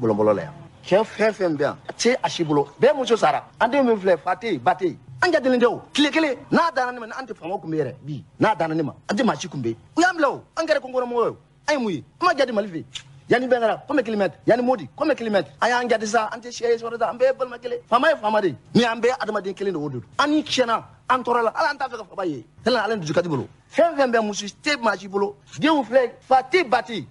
[SPEAKER 11] bɔlɔbɔlɔ la yan cɛ fɛn fɛn bɛ yan a tɛ a si bolo bɛɛ muso sara an denw min filɛ fa tɛ yen ba tɛ yen an jatelen tɛ o tile kelen n'a danna ne ma an tɛ faamaw kun bɛ yɛrɛ bi n'a danna ne ma an tɛ maa si kun bɛ yen u y'an bila o an kɛra kɔnkɔrɔmɔgɔ ye an ye mun ye an ma jate mali fɛ yani bɛnkara comme kilomètre yani modi comme kilomètre an y'an jate sa an tɛ siya ye sɔrɔ ta an bɛɛ ye balima kelen faama ye faama de mais an bɛɛ adamaden kelen de o de don an ni tiɲɛna an tɔɔrɔ la ala an t'a fɛ ka faba ye tɛlɛ ala ni dusukati bolo fɛn fɛn bɛ muso tɛ maa si bolo denw filɛ fa tɛ ba tɛ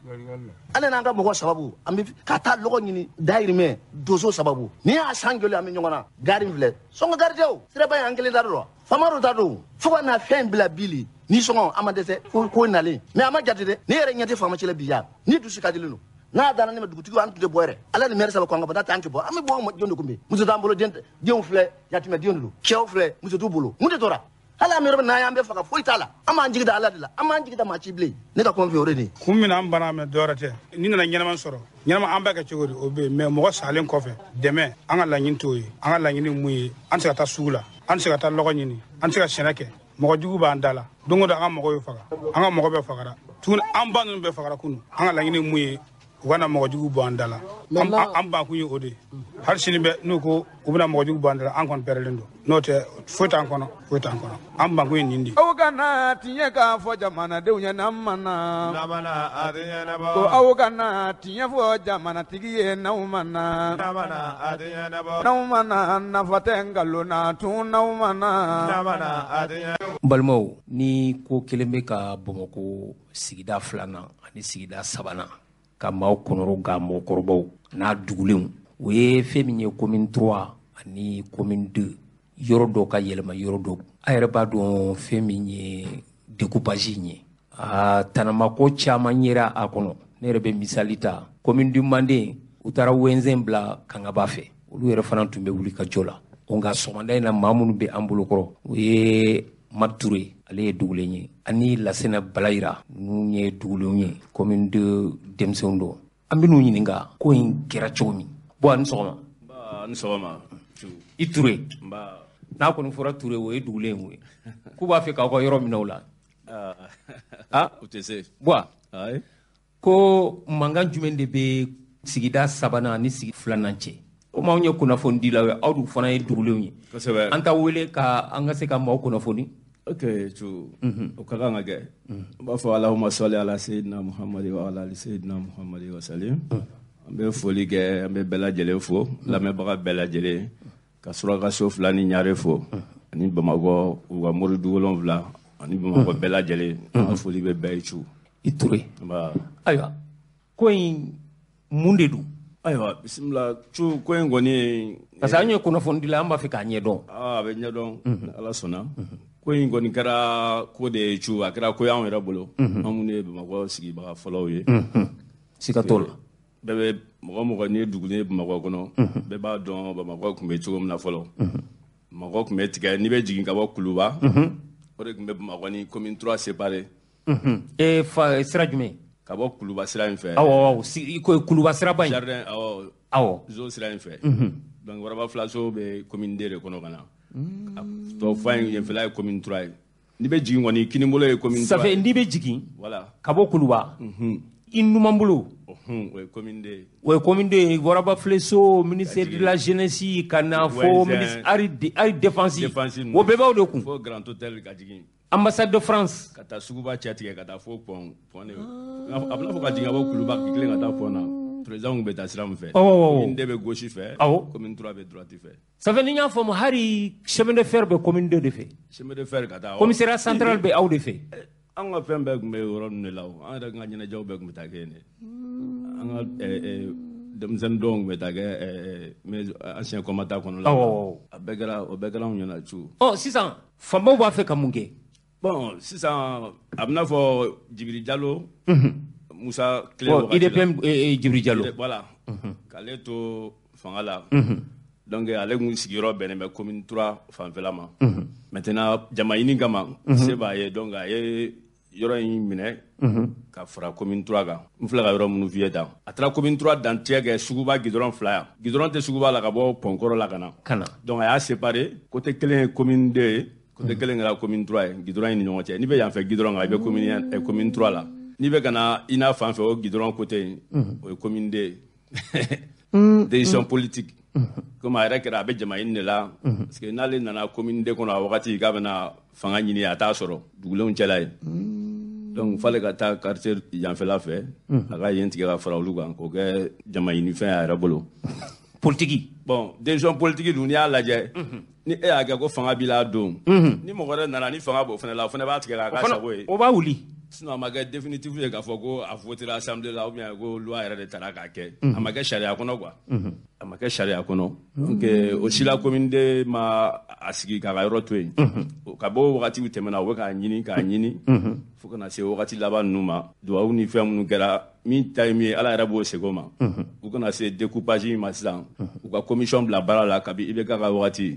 [SPEAKER 11] ale n'an ka mɔgɔ sababu an bɛ ka taa lɔgɔ ɲini dayirimɛ donso sababu n'i y'a san joli an bɛ ɲɔgɔn na gari filɛ sɔngɔ gari tɛ o siraba ye an kelen ta don faama dɔ ta don fo ka na fɛn bila bili ni sɔngɔ an ma dɛsɛ ko nalen mais an ma jate dɛ ne yɛrɛ ɲɛ tɛ faama cɛla bi yan ni dusu ka dilen don n'a danna ne ma dugutigi an tun tɛ bɔ yɛrɛ ala ni maire saba ko an ka bɔ n'a tɛ an tɛ bɔ an bɛ bɔ jɔn de kun bɛ muso t'an bolo denw filɛ yatimɛ denw de don cɛw filɛ muso t'u bolo mun de tora hali an bɛ yɔrɔ min n'an y'an bɛɛ faga foyi t'a la an b'an jigi da ala de la an m'an jigi da maa ci bilen ne ka kuma fɛ o de ye
[SPEAKER 12] kun min an bana mɛ dɔwɛrɛ tɛ ni nana ɲɛnama sɔrɔ ɲɛnama an bɛɛ kɛ cogo di o bɛ yen mɛ mɔgɔ salen kɔfɛ dɛmɛ an ka laɲini t'o ye an ka laɲini mun ye an tɛ se ka taa sugu la an tɛ se ka taa lɔgɔ ɲini an tɛ se ka sɛnɛ kɛ mɔgɔ jugu b'an da la don o don an ka mɔgɔw ye faga an ka mɔgɔ bɛɛ fagara tuguni an ba ninnu bɛɛ fagara kunun an ka laɲini mun ye u kana mɔgɔ jugu bɔ an da la an ban kun ye o de hali sini bɛ n'u ko u bɛna mɔgɔ jugu bɔ an da la an kɔni pɛrɛlen don n'o tɛ foyi t'an kɔnɔ foyi t'an kɔnɔ an ban kun ye nin de ye.
[SPEAKER 4] aw kana tiɲɛ k'a fɔ jamanadenw ɲɛna n'an ma na ko aw kana tiɲɛ fɔ jamanatigi ye n'aw ma na n'aw ma na nafa tɛ nkalon na tun n'aw ma na.
[SPEAKER 1] balimaw ni ko kelen bɛ ka Bamakɔ sigida 2nan ani sigida 3nan ka maaw kɔnɔrɔ ga mɔgɔkɔrɔbaw n'a dugulenw o ye fɛn min ye commune 3 ani commune 2 yɔrɔ dɔ ka yɛlɛma yɔrɔ dɔ a yɛrɛ b'a dɔn fɛn min ye découpage ye tanamako caman yera a kɔnɔ ne yɛrɛ bɛ misali ta commune du Manden u taara wɛnzɛn bila Kangaba fɛ olu yɛrɛ fana tun bɛ wuli ka jɔ la nka sɔgɔmada in na maa minnu bɛ an bolokɔrɔ o ye Mature ale ye dugulen ye ani Lasena Balayira n'u ye dugulenw ye commune 2 denmisɛnw don an bɛ n'u ɲininka ko in kɛra cogo min bon a ni sɔgɔma.
[SPEAKER 5] ni sɔgɔma
[SPEAKER 1] i Ture n'a kɔni fɔra Ture o ye dugulen ye k'u b'a fɛ k'aw ka yɔrɔ minɛ o la
[SPEAKER 5] o tɛ se
[SPEAKER 1] bon ko mankan jumɛn de bɛ sigida 3nan ani sigida 2nan cɛ komi anw ye kunnafoni di la aw dun fana ye dugulenw ye an t'a wele ka an ka se ka maaw kunnafoni.
[SPEAKER 5] ok cu o ka kan ka kɛ n b'a fɔ Allahumma salli ala sayyidina Muhammad wa ala ali sayyidina Muhammad wa sallim an bɛ foli kɛ an bɛ bɛɛ lajɛlen fo lamɛnbaga bɛɛ lajɛlen ka Surakaso 2 ni Ɲare fo ani Bamakɔ u ka moridu 7 ani Bamakɔ bɛɛ lajɛlen an ka foli bɛ bɛɛ ye cu
[SPEAKER 1] i Ture ayiwa ko in mun de don.
[SPEAKER 5] ayiwa bisimila cu ko in kɔni ye
[SPEAKER 1] parce que an ye kunnafoni di la an b'a fɛ k'a ɲɛdɔn.
[SPEAKER 5] a bɛ ɲɛdɔn ala sɔnna ko in kɔni kɛra ko de ye cu a kɛra ko y'anw yɛrɛ bolo an minnu ye Bamakɔ sigibaga fɔlɔw ye
[SPEAKER 1] siga t'o la
[SPEAKER 5] bɛɛ bɛ mɔgɔ n'i ye dugulen ye Bamakɔ kɔnɔ bɛɛ b'a dɔn Bamakɔ tun bɛ cogo min na fɔlɔ Bamakɔ tun bɛ tigɛ n'i bɛ jigin ka bɔ Kuluba o de tun bɛ Bamakɔ ni commune 3 séparé
[SPEAKER 1] sira jumɛn
[SPEAKER 5] ka bɔ Kuluba sira in fɛ
[SPEAKER 1] awɔ Kuluba siraba in
[SPEAKER 5] jardin
[SPEAKER 1] awɔ
[SPEAKER 5] zo sira in fɛ
[SPEAKER 3] donc waraba flaso be commune de kono kana to fayin yen fela commune 3 ni be jigin woni kini mbolo commune 3
[SPEAKER 1] ça fait ndi be jigin
[SPEAKER 3] voilà
[SPEAKER 1] kabo kuluba inumambulu
[SPEAKER 3] ouais
[SPEAKER 1] commune de waraba fleso ministère de la jeunesse kana fo ministre ari défensive wo beba do ku
[SPEAKER 3] fo grand hôtel ka jigin
[SPEAKER 1] ambassade de France
[SPEAKER 3] kata suguba chatige kata fo pon abna fo ka jigin abo kuluba kikle kata pona président be tasram fait commune be gauche fait commune 3 be droite fait
[SPEAKER 1] ça veut dire fo hari chemin de fer be commune 2 de fait
[SPEAKER 3] chemin de fer kata
[SPEAKER 1] commissariat central be aw de fait
[SPEAKER 3] an ka fɛn bɛɛ tun bɛ yɔrɔ ninnu de la an yɛrɛ ka ɲɛnajɛw bɛɛ tun bɛ taa kɛ yen an ka denmisɛnnin dɔw tun bɛ taa kɛ ancien combattant kɔnɔ la o bɛɛ kɛra anw ɲɛna cu
[SPEAKER 1] sisan faamaw b'a fɛ ka mun kɛ
[SPEAKER 3] bon sisan a bɛna fɔ Jibiri Jalo Musa Tile wagati la
[SPEAKER 1] IDPM Jibiri Jalo
[SPEAKER 3] voilà k'ale to fanga la donc ale kun sigiyɔrɔ bɛnnen bɛ commune 3 fanfɛla ma maintenant jama ɲini kama se b'a ye donc a ye yɔrɔ in minɛ ka fara commune 3 kan n filɛ ka yɔrɔ minnu f'i ye tan a taara commune 3 dantigɛ kɛ suguba gidɔrɔn 2 yan gidɔrɔn tɛ suguba la ka bɔ pɔnkɔrɔ la ka na donc a y'a séparé côté kelen ye commune 2 ye côté kelen kɛra commune 3 ye gidɔrɔn in ni ɲɔgɔn cɛ n'i bɛ yan fɛ gidɔrɔn kan i bɛ commune 3 la n'i bɛ ka na i n'a fan fɛ o gidɔrɔn côté o ye commune 2 ye décision politique comme a yɛrɛ kɛra a bɛ jama ɲini de la parce que n'ale nana commune 2 kɔnɔ a wagati k'a bɛna fanga ɲini a t'a sɔrɔ dugulenw cɛla ye donc fale ka taa quartier yanfɛla fɛ a ka yen tigɛ ka fara olu kan k'o kɛ jama ɲini fɛn a yɛrɛ bolo
[SPEAKER 1] politique
[SPEAKER 3] bon décision politique dun n'i y'a lajɛ ni e y'a kɛ ko fanga b'i la don ni mɔgɔ wɛrɛ nana ni fanga b'o fana la o fana b'a tigɛ k'a k'a sago ye
[SPEAKER 1] o b'a wuli
[SPEAKER 3] sinon a ma kɛ définitif ye k'a fɔ ko a votera assemblée la ou bien ko loi yɛrɛ de taara k'a kɛ a ma kɛ sariya kɔnɔ quoi a ma kɛ sariya kɔnɔ donc o si la commune de ma a sigi k'a ka yɔrɔ to yen ka bɔ wagatiw tɛmɛna u bɛ k'a ɲini fo kana se wagati laban ninnu ma duwawu ni fɛn minnu kɛra min ta ye min ye ala yɛrɛ b'o sego ma u kana se découpage ma sisan u ka commission bila baara la kabi IBK ka wagati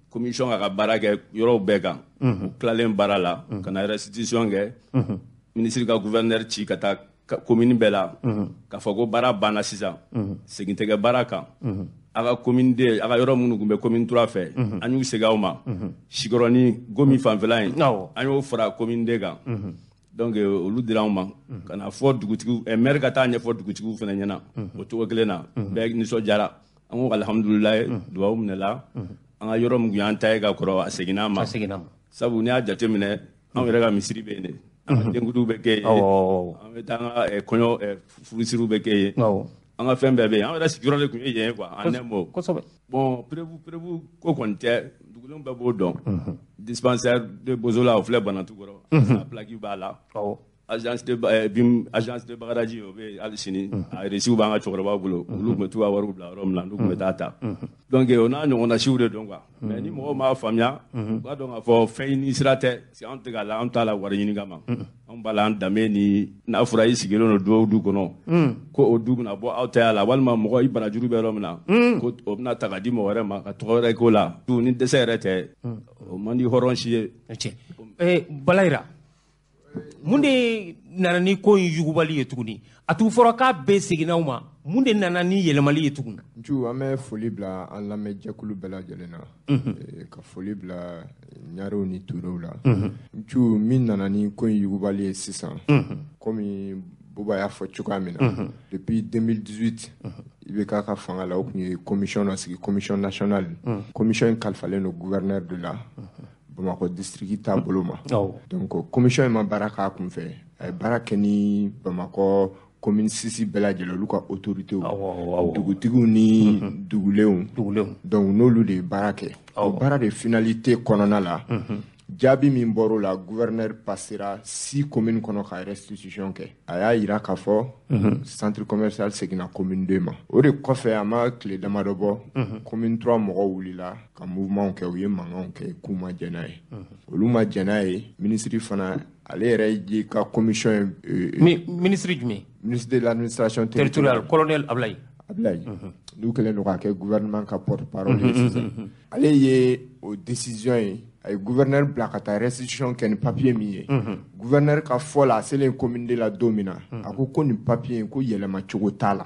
[SPEAKER 3] commission ka baara kɛ yɔrɔw bɛɛ kan u tilalen baara la ka na restitution kɛ ministre ka gouverneur ci ka taa commune bɛɛ la k'a fɔ ko baara banna sisan segin tɛ kɛ baara kan a ka commune de a ka yɔrɔ minnu tun bɛ commune 3 fɛ an y'u segin aw ma Sigɔrɔni Gomi fanfɛla in an y'o fara commune de kan donc olu dira anw ma ka na fɔ dugutigiw maire ka taa ɲɛfɔ dugutigiw fana ɲɛna o cogo kelen na bɛɛ nisɔndiyara an ko alhamdulilayi duwawu minɛla an ka yɔrɔ min tun y'an ta ye ka kɔrɔ a seginna ma sabu n'i y'a jateminɛ anw yɛrɛ ka misiri bɛ yen de an ka denkudiw bɛ kɛ yen an bɛ taa an ka kɔɲɔ furusiriw bɛ kɛ yen an ka fɛn bɛɛ bɛ yen an yɛrɛ sigiyɔrɔ de tun ye yen quoi en un mot bon prévu ko kɔni tɛ dugulenw bɛɛ b'o dɔn dispensaire de Bozola o filɛ Banatu kɔrɔ a plaque b'a la agence de Bagadaji o bɛ hali sini a réciw b'an ka cɛkɔrɔbaw bolo olu tun bɛ t'u ka wariw bila yɔrɔ min na n'u tun bɛ taa ta donc o n'a ɲɔgɔnna siw de dɔn quoi mais ni mɔgɔw m'a faamuya u k'a dɔn k'a fɔ fɛn ɲini sira tɛ parce que anw tɛ k'a la anw t'a la wari ɲini kama anw b'a la an danbe ni n'a fɔra i sigilen don du kɔnɔ ko o du bɛna bɔ aw ta la walima mɔgɔ i barajuru bɛ yɔrɔ min na ko o bɛna ta ka di mɔgɔ wɛrɛ ma ka tɔgɔ wɛrɛ k'o la ni dɛsɛ yɛrɛ tɛ o man di hɔrɔn si ye
[SPEAKER 1] Balayira mun de nana ni ko in yugubali ye tuguni a t'u fɔra k'a bɛɛ seginna aw ma mun de nana ni yɛlɛmali ye tuguni
[SPEAKER 13] an bɛ foli bila an lamɛnjɛkulu bɛɛ lajɛlen na ka foli bila ɲarew ni turew la min nana ni ko in yugubali ye sisan komi Buba y'a fɔ cogoya min na depuis 2018 IBK ka fanga la o tun ye commission dɔ sigi commission nationale commission in kalifalen don gouverneur de la Bamako district t'a bolo ma donc commission in ma baara k'a kun fɛ a ye baara kɛ ni Bamako commune 6 bɛɛ lajɛlen olu ka autorité dugutigiw ni dugulenw donc n'olu de ye baara kɛ o baara de finalité kɔnɔna la jaabi min bɔr'o la gouverneur passera 6 communes kɔnɔ ka restitution kɛ a y'a yira k'a fɔ centre commercial seginna commune 2 ma o de kɔfɛ a ma tile damadɔ bɔ commune 3 mɔgɔw wulila ka mouvement kɛ u ye mankanw kɛ k'u ma jɛn n'a ye olu ma jɛn n'a ye ministre fana ale yɛrɛ ye ka commission
[SPEAKER 1] ministre jumɛn
[SPEAKER 13] ministre de l'administration
[SPEAKER 1] territoriale colonel Ablaye
[SPEAKER 13] n'u kɛlen don k'a kɛ gouvernement ka porte parole ye sisan ale ye o décision ye a ye gouverneur bila ka taa restitution kɛ ni papier min ye gouverneur ka fɔ la a selen commune de la don min na a ko nin papier in ko yɛlɛma cogo t'a la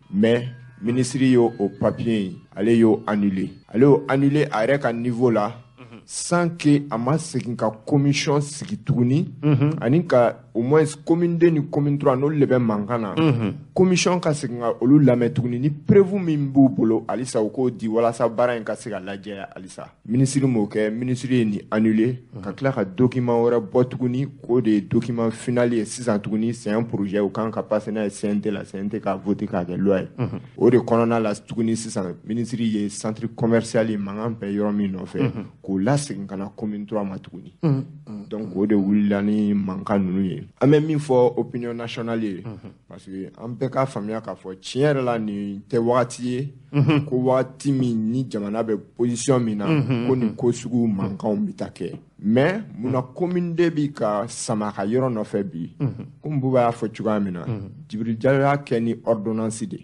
[SPEAKER 13] mais ministre yo au papier ale yo annulé a yɛrɛ ka niveau la sans que a ma segin ka commission sigi tuguni ani ka au moins commune 2 ni commune 3 n'olu de bɛ mankan na commission ka segin ka olu lamɛn tuguni ni prévu min b'u bolo alisa u k'o di walasa baara in ka se ka lajɛ alisa ministre m'o kɛ ministre ye ni annulé ka tila ka document wɛrɛ bɔ tuguni k'o de ye document final ye sisan tuguni c'est un projet u kan ka passer n'a ye CNT la CNT ka voter k'a kɛ loi ye o de kɔnɔna la tuguni sisan ministre ye centre commercial ye mankan bɛɛ yɔrɔ min nɔfɛ k'o lasegin ka na commune 3 ma tuguni donc o de wulila ni mankan ninnu ye an bɛ min fɔ opinion nationale ye parce que an bɛɛ k'a faamuya k'a fɔ tiɲɛ yɛrɛ la nin tɛ wagati ye ko wagati min ni jamana bɛ position min na ko nin ko sugu mankanw bɛ taa kɛ mais munna commune 2 bi ka sama ka yɔrɔ nɔfɛ bi komi Buba y'a fɔ cogoya min na Djibril Diallo y'a kɛ ni ordonnance de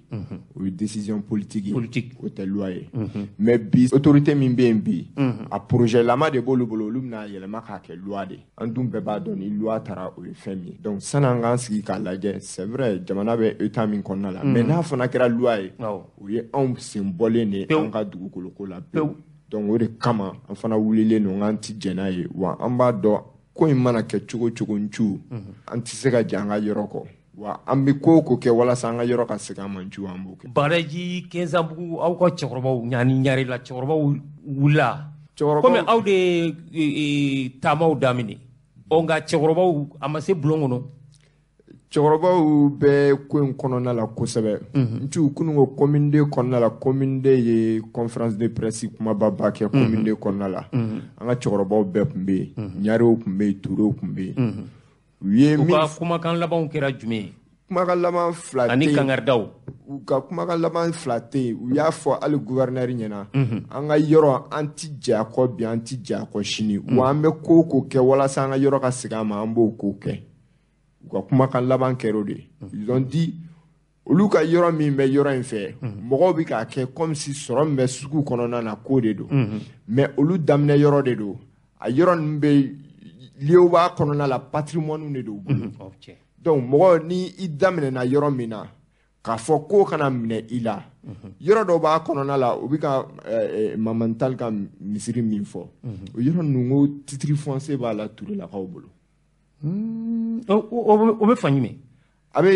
[SPEAKER 13] o ye décision politique ye o tɛ loi ye mais bi autorité min bɛ yen bi a projet lama de b'olu bolo olu bɛna yɛlɛma k'a kɛ loi de an dun bɛɛ b'a dɔn ni loi taara o ye fɛn min ye donc sani an k'an sigi k'a lajɛ c'est vrai jamana bɛ état min kɔnɔna la mais n'a fana kɛra loi ye o ye anw sen bɔlen de ye an ka dugukolo ko la pewu donc o de kama an fana wulilen don an ti jɛn n'a ye wa an b'a dɔn ko in mana kɛ cogo cogo ncu an ti se ka jɛ an ka yɔrɔ kɔ wa an bɛ ko o ko kɛ walasa an ka yɔrɔ ka segin an ma ncu an b'o kɛ.
[SPEAKER 1] Baraji Kɛnzanbugu aw ka cɛkɔrɔbaw ɲani ɲari la cɛkɔrɔbaw wulila komi aw de ye taamaw daminɛ nka cɛkɔrɔbaw a ma se bulon kɔnɔ.
[SPEAKER 13] cɛkɔrɔbaw bɛ ko in kɔnɔna la kosɛbɛ ncu kunun ko commune 2 kɔnɔna la commune 2 ye conférence de presse kumaba ba kɛ commune 2 kɔnɔna la an ka cɛkɔrɔbaw bɛɛ tun bɛ yen ɲarew tun bɛ yen turew tun bɛ yen u ye min
[SPEAKER 1] ka kumakan labanw kɛra jumɛn ye
[SPEAKER 13] kumakan laban fila tɛ yen
[SPEAKER 1] ani kangaridaw
[SPEAKER 13] u ka kumakan laban fila tɛ yen u y'a fɔ hali gouverneur ɲɛna an ka yɔrɔ an ti jɛ a kɔ bi an ti jɛ a kɔ sini wa an bɛ ko o ko kɛ walasa an ka yɔrɔ ka segin a ma an b'o ko kɛ u ka kumakan laban kɛra o de ils ont dit olu ka yɔrɔ min bɛ yɔrɔ in fɛ mɔgɔw bɛ k'a kɛ comme si sɔrɔ min bɛ sugu kɔnɔna na ko de don mais olu daminɛ yɔrɔ de don a yɔrɔ ninnu bɛ lieu b'a kɔnɔna la patrimoine de don u bolo donc mɔgɔ ni i daminɛna yɔrɔ min na k'a fɔ ko kana minɛ i la yɔrɔ dɔ b'a kɔnɔna la o bɛ ka Mamantal ka misiri min fɔ o yɔrɔ ninnu ko titre foncier b'a la Turelakaw bolo.
[SPEAKER 1] o bɛ fan jumɛn
[SPEAKER 13] a bɛ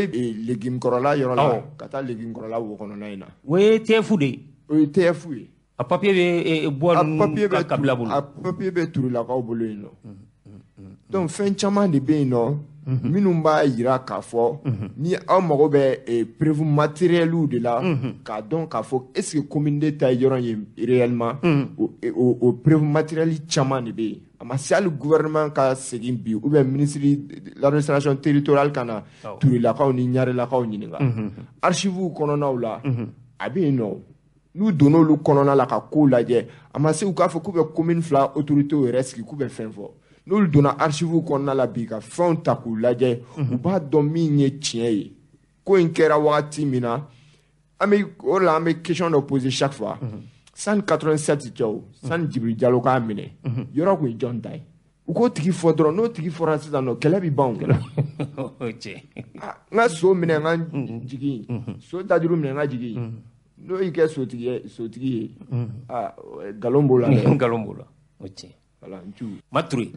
[SPEAKER 13] légume kɔrɔla yɔrɔ la ka taa légume kɔrɔla wo kɔnɔna in na
[SPEAKER 1] o ye TF de ye
[SPEAKER 13] o ye TF ye
[SPEAKER 1] a papier bɛ bois ninnu ka kabila bolo
[SPEAKER 13] a papier bɛ Turelakaw bolo yen nɔ donc fɛn caman de bɛ yen nɔ minnu b'a yira k'a fɔ ni aw mago bɛ prévu matériel de la k'a dɔn k'a fɔ est ce que commune de ta yɔrɔ ye réellement o prévu matériel caman de bɛ yen a ma se hali gouvernement ka segin bi ou bien ministre de l'administration territoriale ka na Turelakaw ni Ɲarelakaw ɲininka archives kɔnɔnaw la a bɛ yen nɔ n'u donna olu kɔnɔna la ka kow lajɛ a ma se u k'a fɔ k'u bɛ commune fila autorité yɛrɛ sigi k'u bɛ fɛn fɔ n'olu donna archives kɔnɔna la bi ka fɛnw ta k'u lajɛ u b'a dɔn min ye tiɲɛ ye ko in kɛra wagati min na an bɛ o de la an bɛ question dɔ poser chaque fois sani 87 cɛ o sani Djibril Diallo k'a minɛ yɔrɔ kun ye jɔn ta ye u k'o tigi fɔ dɔrɔn n'o tigi fɔra sisan nɔ kɛlɛ bɛ ban o n ka so minɛ n ka jigin so dajuru minɛ n ka jigin n'o y'i kɛ sotigi ye nkalon b'o la dɛ
[SPEAKER 1] nkalon b'o la o tiɲɛ Mature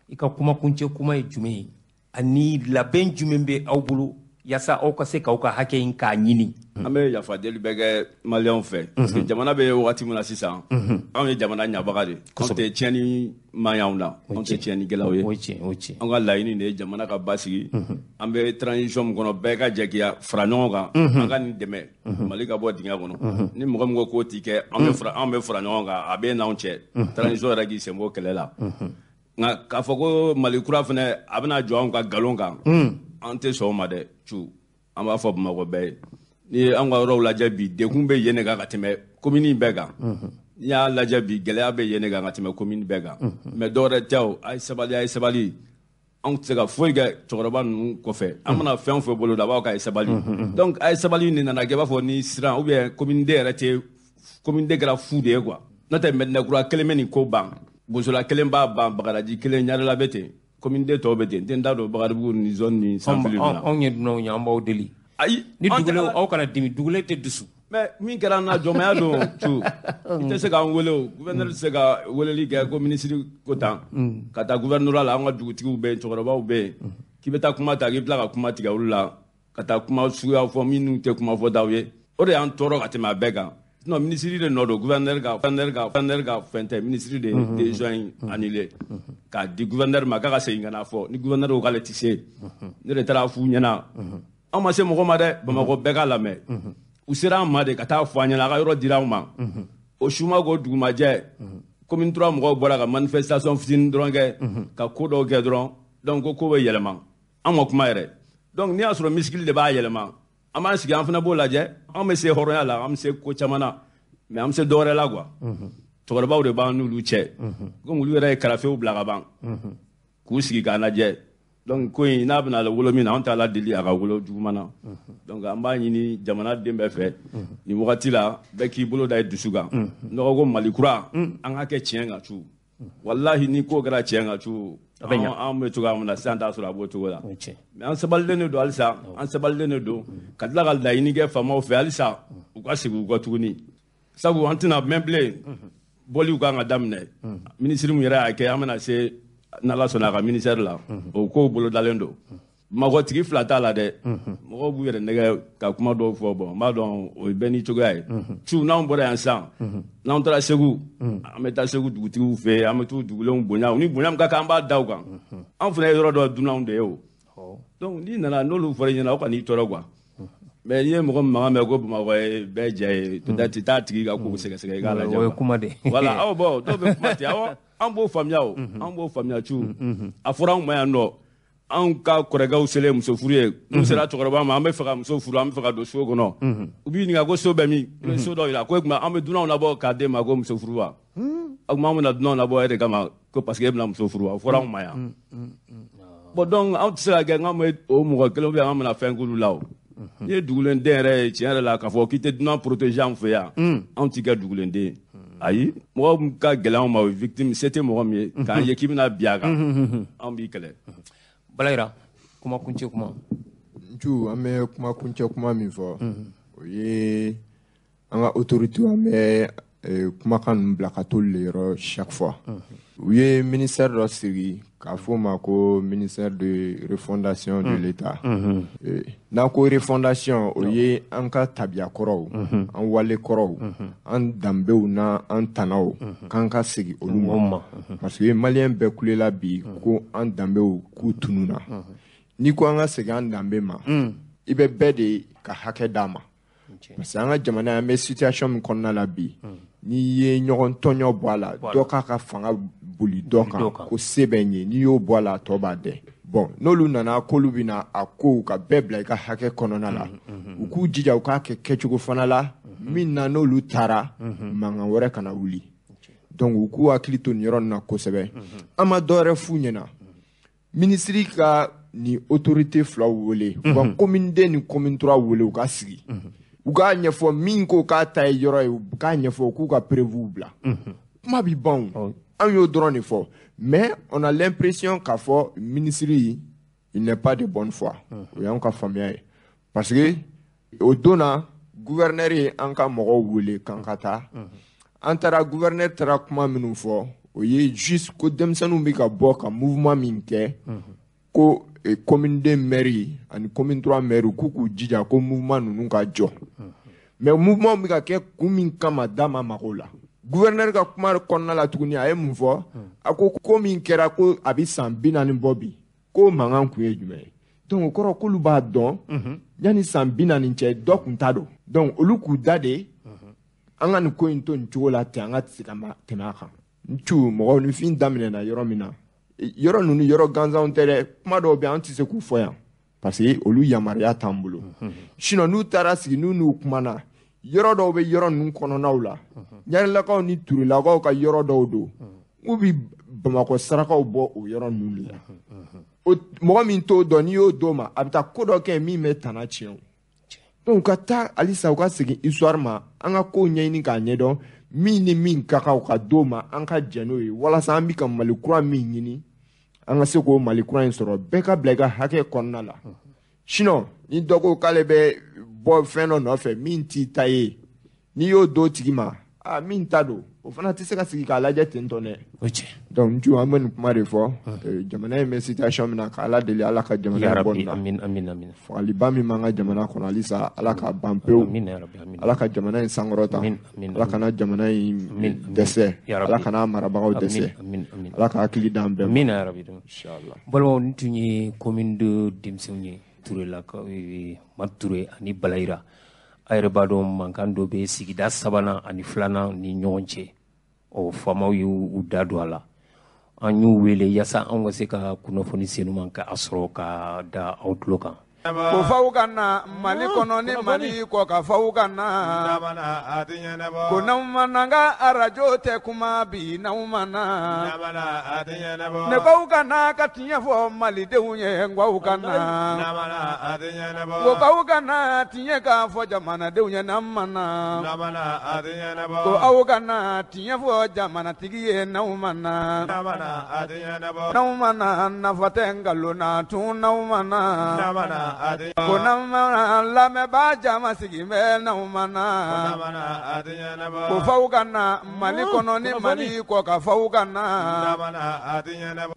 [SPEAKER 1] i ka kumakuncɛ kuma ye jumɛn ye ani labɛn jumɛn bɛ aw bolo yaasa aw ka se k'aw ka hakɛ in k'a ɲini
[SPEAKER 5] an bɛ yafadeli bɛɛ kɛ maliyɛnw fɛ parce que jamana bɛ wagati min na sisan anw ye jamana ɲabaga de anw tɛ tiɲɛni man y'anw na anw tɛ tiɲɛnikɛlaw ye anw ka laɲini de ye jamana ka basigi an bɛ transition min kɔnɔ bɛɛ ka jɛ k'i fara ɲɔgɔn kan an ka nin dɛmɛ Mali ka bɔ dingɛ kɔnɔ ni mɔgɔ min ko k'o t'i kɛ anw bɛ fara ɲɔgɔn kan a bɛ n'anw cɛ transition yɛrɛ k'i sen bɔ kɛlɛ la nka k'a fɔ ko Mali kura fana a bɛna jɔ anw ka nkalon kan an tɛ sɔn o ma dɛ cu an b'a fɔ Bamakɔ bɛɛ ye ni ye an ka yɔrɔw lajɛ bi dekun bɛ yen de kan ka tɛmɛ commune bɛɛ kan n'i y'a lajɛ bi gɛlɛya bɛ yen de kan ka tɛmɛ commune bɛɛ kan mais dɔwɛrɛ tɛ o a ye sabali anw tɛ se ka foyi kɛ cɛkɔrɔba ninnu kɔfɛ an mana fɛn o fɛn bolo da a b'aw k'a ye sabali donc a ye sabali nin nana kɛ i b'a fɔ ni siran ou bien commune 2 yɛrɛ tɛ commune 2 kɛra fu de ye quoi n'o tɛ Mɛdinɛkura kelen bɛ nin ko ban Bozola kelen b'a ban Bagadaji kelen Ɲarela bɛ ten commune 2 tɔw bɛ ten n tɛ n da don Bagadabugu ni zone ni sanfili ninnu na
[SPEAKER 1] anw ye dunanw ye an b'aw deli
[SPEAKER 5] ayi
[SPEAKER 1] ni dugule aw kana dimi dugule tɛ dusu
[SPEAKER 14] mais min kɛra na jɔnmaya don tu i tɛ se k'an wele o gouverneur tɛ se ka weleli kɛ ko ministre ko tan ka taa gouverneur la an ka dugutigiw bɛ yen cɛkɔrɔbaw bɛ yen k'i bɛ taa kuma ta k'i bila ka kuma tigɛ olu la ka taa kuma suguya fɔ minnu tɛ kuma fɔ daw ye o de y'an tɔɔrɔ ka tɛmɛ a bɛɛ kan sinon ministre de nɔ don gouverneur ka fɛn tɛ ministre de décision annulé k'a di gouverneur ma k'a ka segin ka na fɔ ni gouverneur ko k'ale tɛ se ne de taara f'u ɲɛna an ma se mɔgɔ ma dɛ Bamakɔ bɛɛ k'a lamɛn u sera an ma de ka taa fɔ an ɲɛna a ka yɔrɔ dira an ma o su ma k'o dugumajɛ commune 3 mɔgɔw bɔra ka manifestation fitinin dɔrɔn kɛ ka ko dɔw kɛ dɔrɔn donc ko bɛ yɛlɛma an ma kuma yɛrɛ donc n'i y'a sɔrɔ misikili de b'a yɛlɛma an b'an sigi an fana b'o lajɛ an bɛ se hɔrɔnya la an bɛ se ko caman na mais an bɛ se dɔwɛrɛ la quoi cɛkɔrɔbaw de b'an n'olu cɛ komi olu yɛrɛ ye karafew bila ka ban k'u sigi k'a lajɛ donc ko in n'a bɛna wolo min na an t'a la deli a ka wolo juguman na donc an b'a ɲini jamana den bɛɛ fɛ nin wagati la bɛɛ k'i bolo da i dusu kan nɔgɔ ko Mali kura an ka kɛ tiɲɛ kan cu walahi ni ko kɛra tiɲɛ kan cu an bɛ cogoya min na sisan t'a sɔrɔ a b'o cogo la mais an sabalilen de don halisa an sabalilen de don ka tila ka laɲini kɛ faamaw fɛ halisa u ka segin u kɔ tuguni sabu an tɛna mɛn bilen bɔliw kan ka daminɛ ministre min yɛrɛ y'a kɛ an bɛna se n'Ala sɔnna a ka ministère la o kow bolo dalen don mɔgɔtigi fila t'a la dɛ mɔgɔw b'u yɛrɛ nɛgɛ ka kuma dɔw fɔ bon n b'a dɔn o ye bɛɛ ni cogoya ye su n'anw bɔra yan sisan n'anw taara Segu an bɛ taa Segu dugutigiw fɛ an bɛ t'u dugulenw bonya u ni bonya min ka kan an b'a da u kan an fana ye yɔrɔ dɔ dunanw de ye o donc n'i nana n'olu fɔra i ɲɛna o kan'i tɔɔrɔ quoi mais n'i ye mɔgɔ min mankan mɛn ko Bamakɔ ye bɛɛ jɛ ye peut-être t'a tigi ka ko sɛgɛsɛgɛ i k'a lajɛ
[SPEAKER 1] o ye kuma de
[SPEAKER 14] voilà awɔ bon dɔw bɛ kuma ten awɔ an b'o faamuya o an b'o faamuya cu a fɔra anw ma yan nɔ anw ka kɔrɔkɛw selen muso furu ye n'u sera cɛkɔrɔba ma an bɛ fɛ ka muso furu an bɛ fɛ ka don so kɔnɔ u b'i ɲininka ko so bɛ min i bɛ so dɔ yira ko e tuma an bɛ dunanw labɔ k'a d'e ma ko muso furu wa o tuma an bɛna dunanw labɔ e de kama ko parce que e bɛna muso furu wa o fɔra anw ma yan bon donc anw tɛ se ka kɛ k'an bɛ o mɔgɔ kelen bɛ an bɛna fɛn k'olu la o n'i ye dugulen den yɛrɛ ye tiɲɛ yɛrɛ la k'a fɔ k'i tɛ dunan protéger anw fɛ yan anw t'i kɛ dugulen den ayi mɔgɔ min ka gɛlɛn anw ma o ye victime se tɛ mɔgɔ min ye k'an ye k'i bɛna bin a kan anw b'i kɛlɛ
[SPEAKER 1] Balayira kuma kuncɛ kuma
[SPEAKER 13] Ncu an bɛ kuma kuncɛ kuma min fɔ o ye an ka autorité an bɛ kumakan ninnu bila ka t'olu le yɔrɔ chaque fois u ye ministère dɔ sigi k'a fɔ o ma ko ministère de refondation de l'État n'a ko refondation o ye an ka tabiya kɔrɔw an wale kɔrɔw an danbew na an tanaw k'an ka segin olu ma parce que maliyɛn bɛɛ kulela bi ko an danbew k'u tununa n'i ko an ka segin an danbe ma i bɛ bɛɛ de ka hakɛ d'a ma parce que an ka jamana an bɛ situation min kɔnɔna la bi n'i ye ɲɔgɔn tɔɲɔ bɔ a la dɔ k'a ka fanga boli dɔ kan ko se bɛ n ye n'i y'o bɔ a la a tɔ b'a dɛ bon n'olu nana k'olu bɛna a kow ka bɛɛ bila i ka hakɛ kɔnɔna la u k'u jija u k'a kɛ kɛcogo fana la min na n'olu taara mankan wɛrɛ kana wuli donc u k'u hakili to nin yɔrɔ nin na kosɛbɛ an ma dɔwɛrɛ f'u ɲɛna ministiri ka ni autorité filaw wele u ka commune 2 ni commune 3 wele u ka sigi u k'a ɲɛfɔ min ko k'a ta ye yɔrɔ ye u k'a ɲɛfɔ k'u ka prévu bila kuma bi ban an y'o dɔrɔn de fɔ mais on a l'impression k'a fɔ ministre il n'est pas de bonne foi o y'anw ka faamuya ye parce que o don na gouverneur ye an ka mɔgɔw wele k'an ka taa an taara gouverneur taara kuma minnu fɔ o ye juste ko denmisɛnninw bɛ ka bɔ ka mouvement min kɛ ko commune 2 maire ani commune 3 maire k'u k'u jija ko mouvement ninnu ka jɔ mais mouvement bɛ ka kɛ kun min kama d'a ma mago la gouverneur ka kuma kɔnɔna la tuguni a ye mun fɔ a ko min kɛra ko a bɛ san 40 bɔ bi ko mankan kun ye jumɛn ye donc o kɔrɔ k'olu b'a dɔn yanni san 40 cɛ dɔ kun t'a dɔn donc olu k'u da de an ka nin ko in to nin cogo la ten an ka se ka tɛmɛ a kan ncu mɔgɔninfin daminɛna yɔrɔ min na yɔrɔ ninnu yɔrɔ gansanw tɛ dɛ kuma dɔw bɛ an tɛ se k'u fɔ yan parce que olu yamaruya t'an bolo sinon n'u taara sigi n'u kumana yɔrɔ dɔw bɛ yɔrɔ ninnu kɔnɔnaw la ɲarilakaw ni turelakaw ka yɔrɔ dɔw don u bɛ bamakɔ sarakaw bɔ o yɔrɔ ninnu de la o mɔgɔ min t'o dɔn n'i y'o d'o ma a bɛ taa ko dɔ kɛ min bɛ tana tiɲɛ o donc ka taa halisa u ka segin histoire ma an ka kow ɲɛɲini k'a ɲɛdɔn min ni min ka kan u ka d'o ma an ka jɛ n'o ye walasa an bɛ ka mali kura min ɲini an ka se k'o mali kura in sɔrɔ bɛɛ ka bila i ka hakɛ kɔnɔna la sinon ni dɔ ko k'ale bɛ bɔ fɛn dɔ nɔfɛ min t'i ta ye n'i y'o do tigi ma min ta don o fana tɛ se ka sigi k'a lajɛ ten tɔ dɛ donc n ju an bɛ nin kuma de fɔ jamana in bɛ situation min na k'ala deli ala ka jamana bɔ nin na fagaliba min b'an ka jamana kɔnɔ halisa ala k'a ban pewu ala ka jamana in sankɔrɔta ala kana jamana in dɛsɛ ala kana marabagaw dɛsɛ ala ka hakili d'an bɛɛ ma
[SPEAKER 1] inshallah balimaw nin tun ye commune de denmisɛnw ye Touré la Mab Touré ani Balayira a yɛrɛ b'a dɔn mankan dɔ bɛ sigida 3nan ani 2nan ni ɲɔgɔn cɛ o faamaw y'u da don a la an y'u wele yaasa an ka se ka kunnafoni senuman ka a sɔrɔ ka da aw tulo kan
[SPEAKER 4] ko faw ka na Mali kɔnɔ ni Mali kɔ ka faw ka na ko n'aw ma na n ka arajo tɛ kuma bi n'aw ma na ne k'aw ka na ka tiɲɛ fɔ malidenw ye n k'aw ka na ko k'aw ka na tiɲɛ k'a fɔ jamanadenw ye n'an ma na ko aw ka na tiɲɛ fɔ jamanatigi ye n'aw ma na n'aw ma na nafa tɛ nkalon na tun n'aw ma na ko n'aw lamɛnbaa jama sigi bɛ n'aw ma na ko faw ka na Mali kɔnɔ ni Mali kɔ ka faw ka na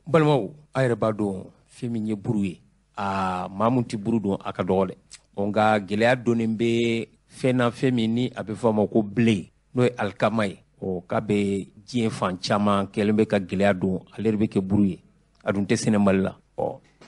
[SPEAKER 1] balimaw a yɛrɛ b'a dɔn fɛn min ye buru ye maa mun tɛ buru dɔn a ka dɔgɔ dɛ nka gɛlɛya donnen bɛ fɛn na fɛn min ni a bɛ fɔ a ma ko ble n'o ye alikama ye k'a bɛ diɲɛ fan caman kɛlen bɛ ka gɛlɛya don ale de bɛ kɛ buru ye a dun tɛ sɛnɛ Mali la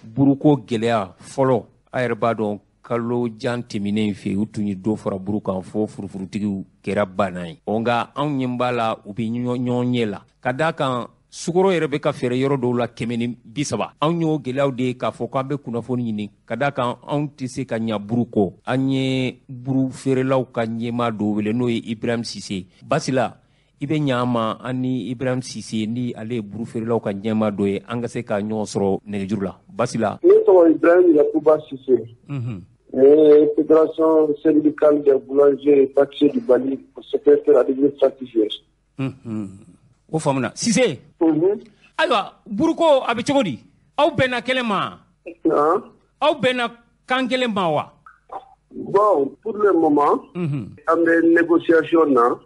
[SPEAKER 1] buruko gɛlɛya fɔlɔ a yɛrɛ b'a dɔn kalo jan tɛmɛnen fɛ u tun ye dɔ fara buru kan fɔ furufurutigiw kɛra bana ye nka anw ɲɛ b'a la u bɛ ɲɔgɔn ɲɛ la ka d'a kan sukaro yɛrɛ bɛ ka fɛɛrɛ yɔrɔ dɔw la 130 anw y'o gɛlɛyaw de ye k'a fɔ k'an bɛ kunnafoni ɲini ka d'a kan anw tɛ se ka ɲɛ buru kɔ an ye buru feerelaw ka ɲɛmaa dɔw wele n'o ye Ibrahim Sise basila i bɛ ɲɛ an ma an ni Ibrahim Sise ni ale ye buru feerelaw ka ɲɛmaa dɔ ye an ka se ka ɲɔgɔn sɔrɔ nɛgɛjuru la basila
[SPEAKER 15] ne tɔgɔ Ibrahim Yakuba Sise Fédération syndicale des boulangers et pâtissiers du Mali secrétaire administratif
[SPEAKER 1] o faamuna Sise ayiwa buruko a bɛ cogo di aw bɛnna kelen ma aw bɛnna kan kelen ma wa
[SPEAKER 15] bon pour le moment an bɛ négociation na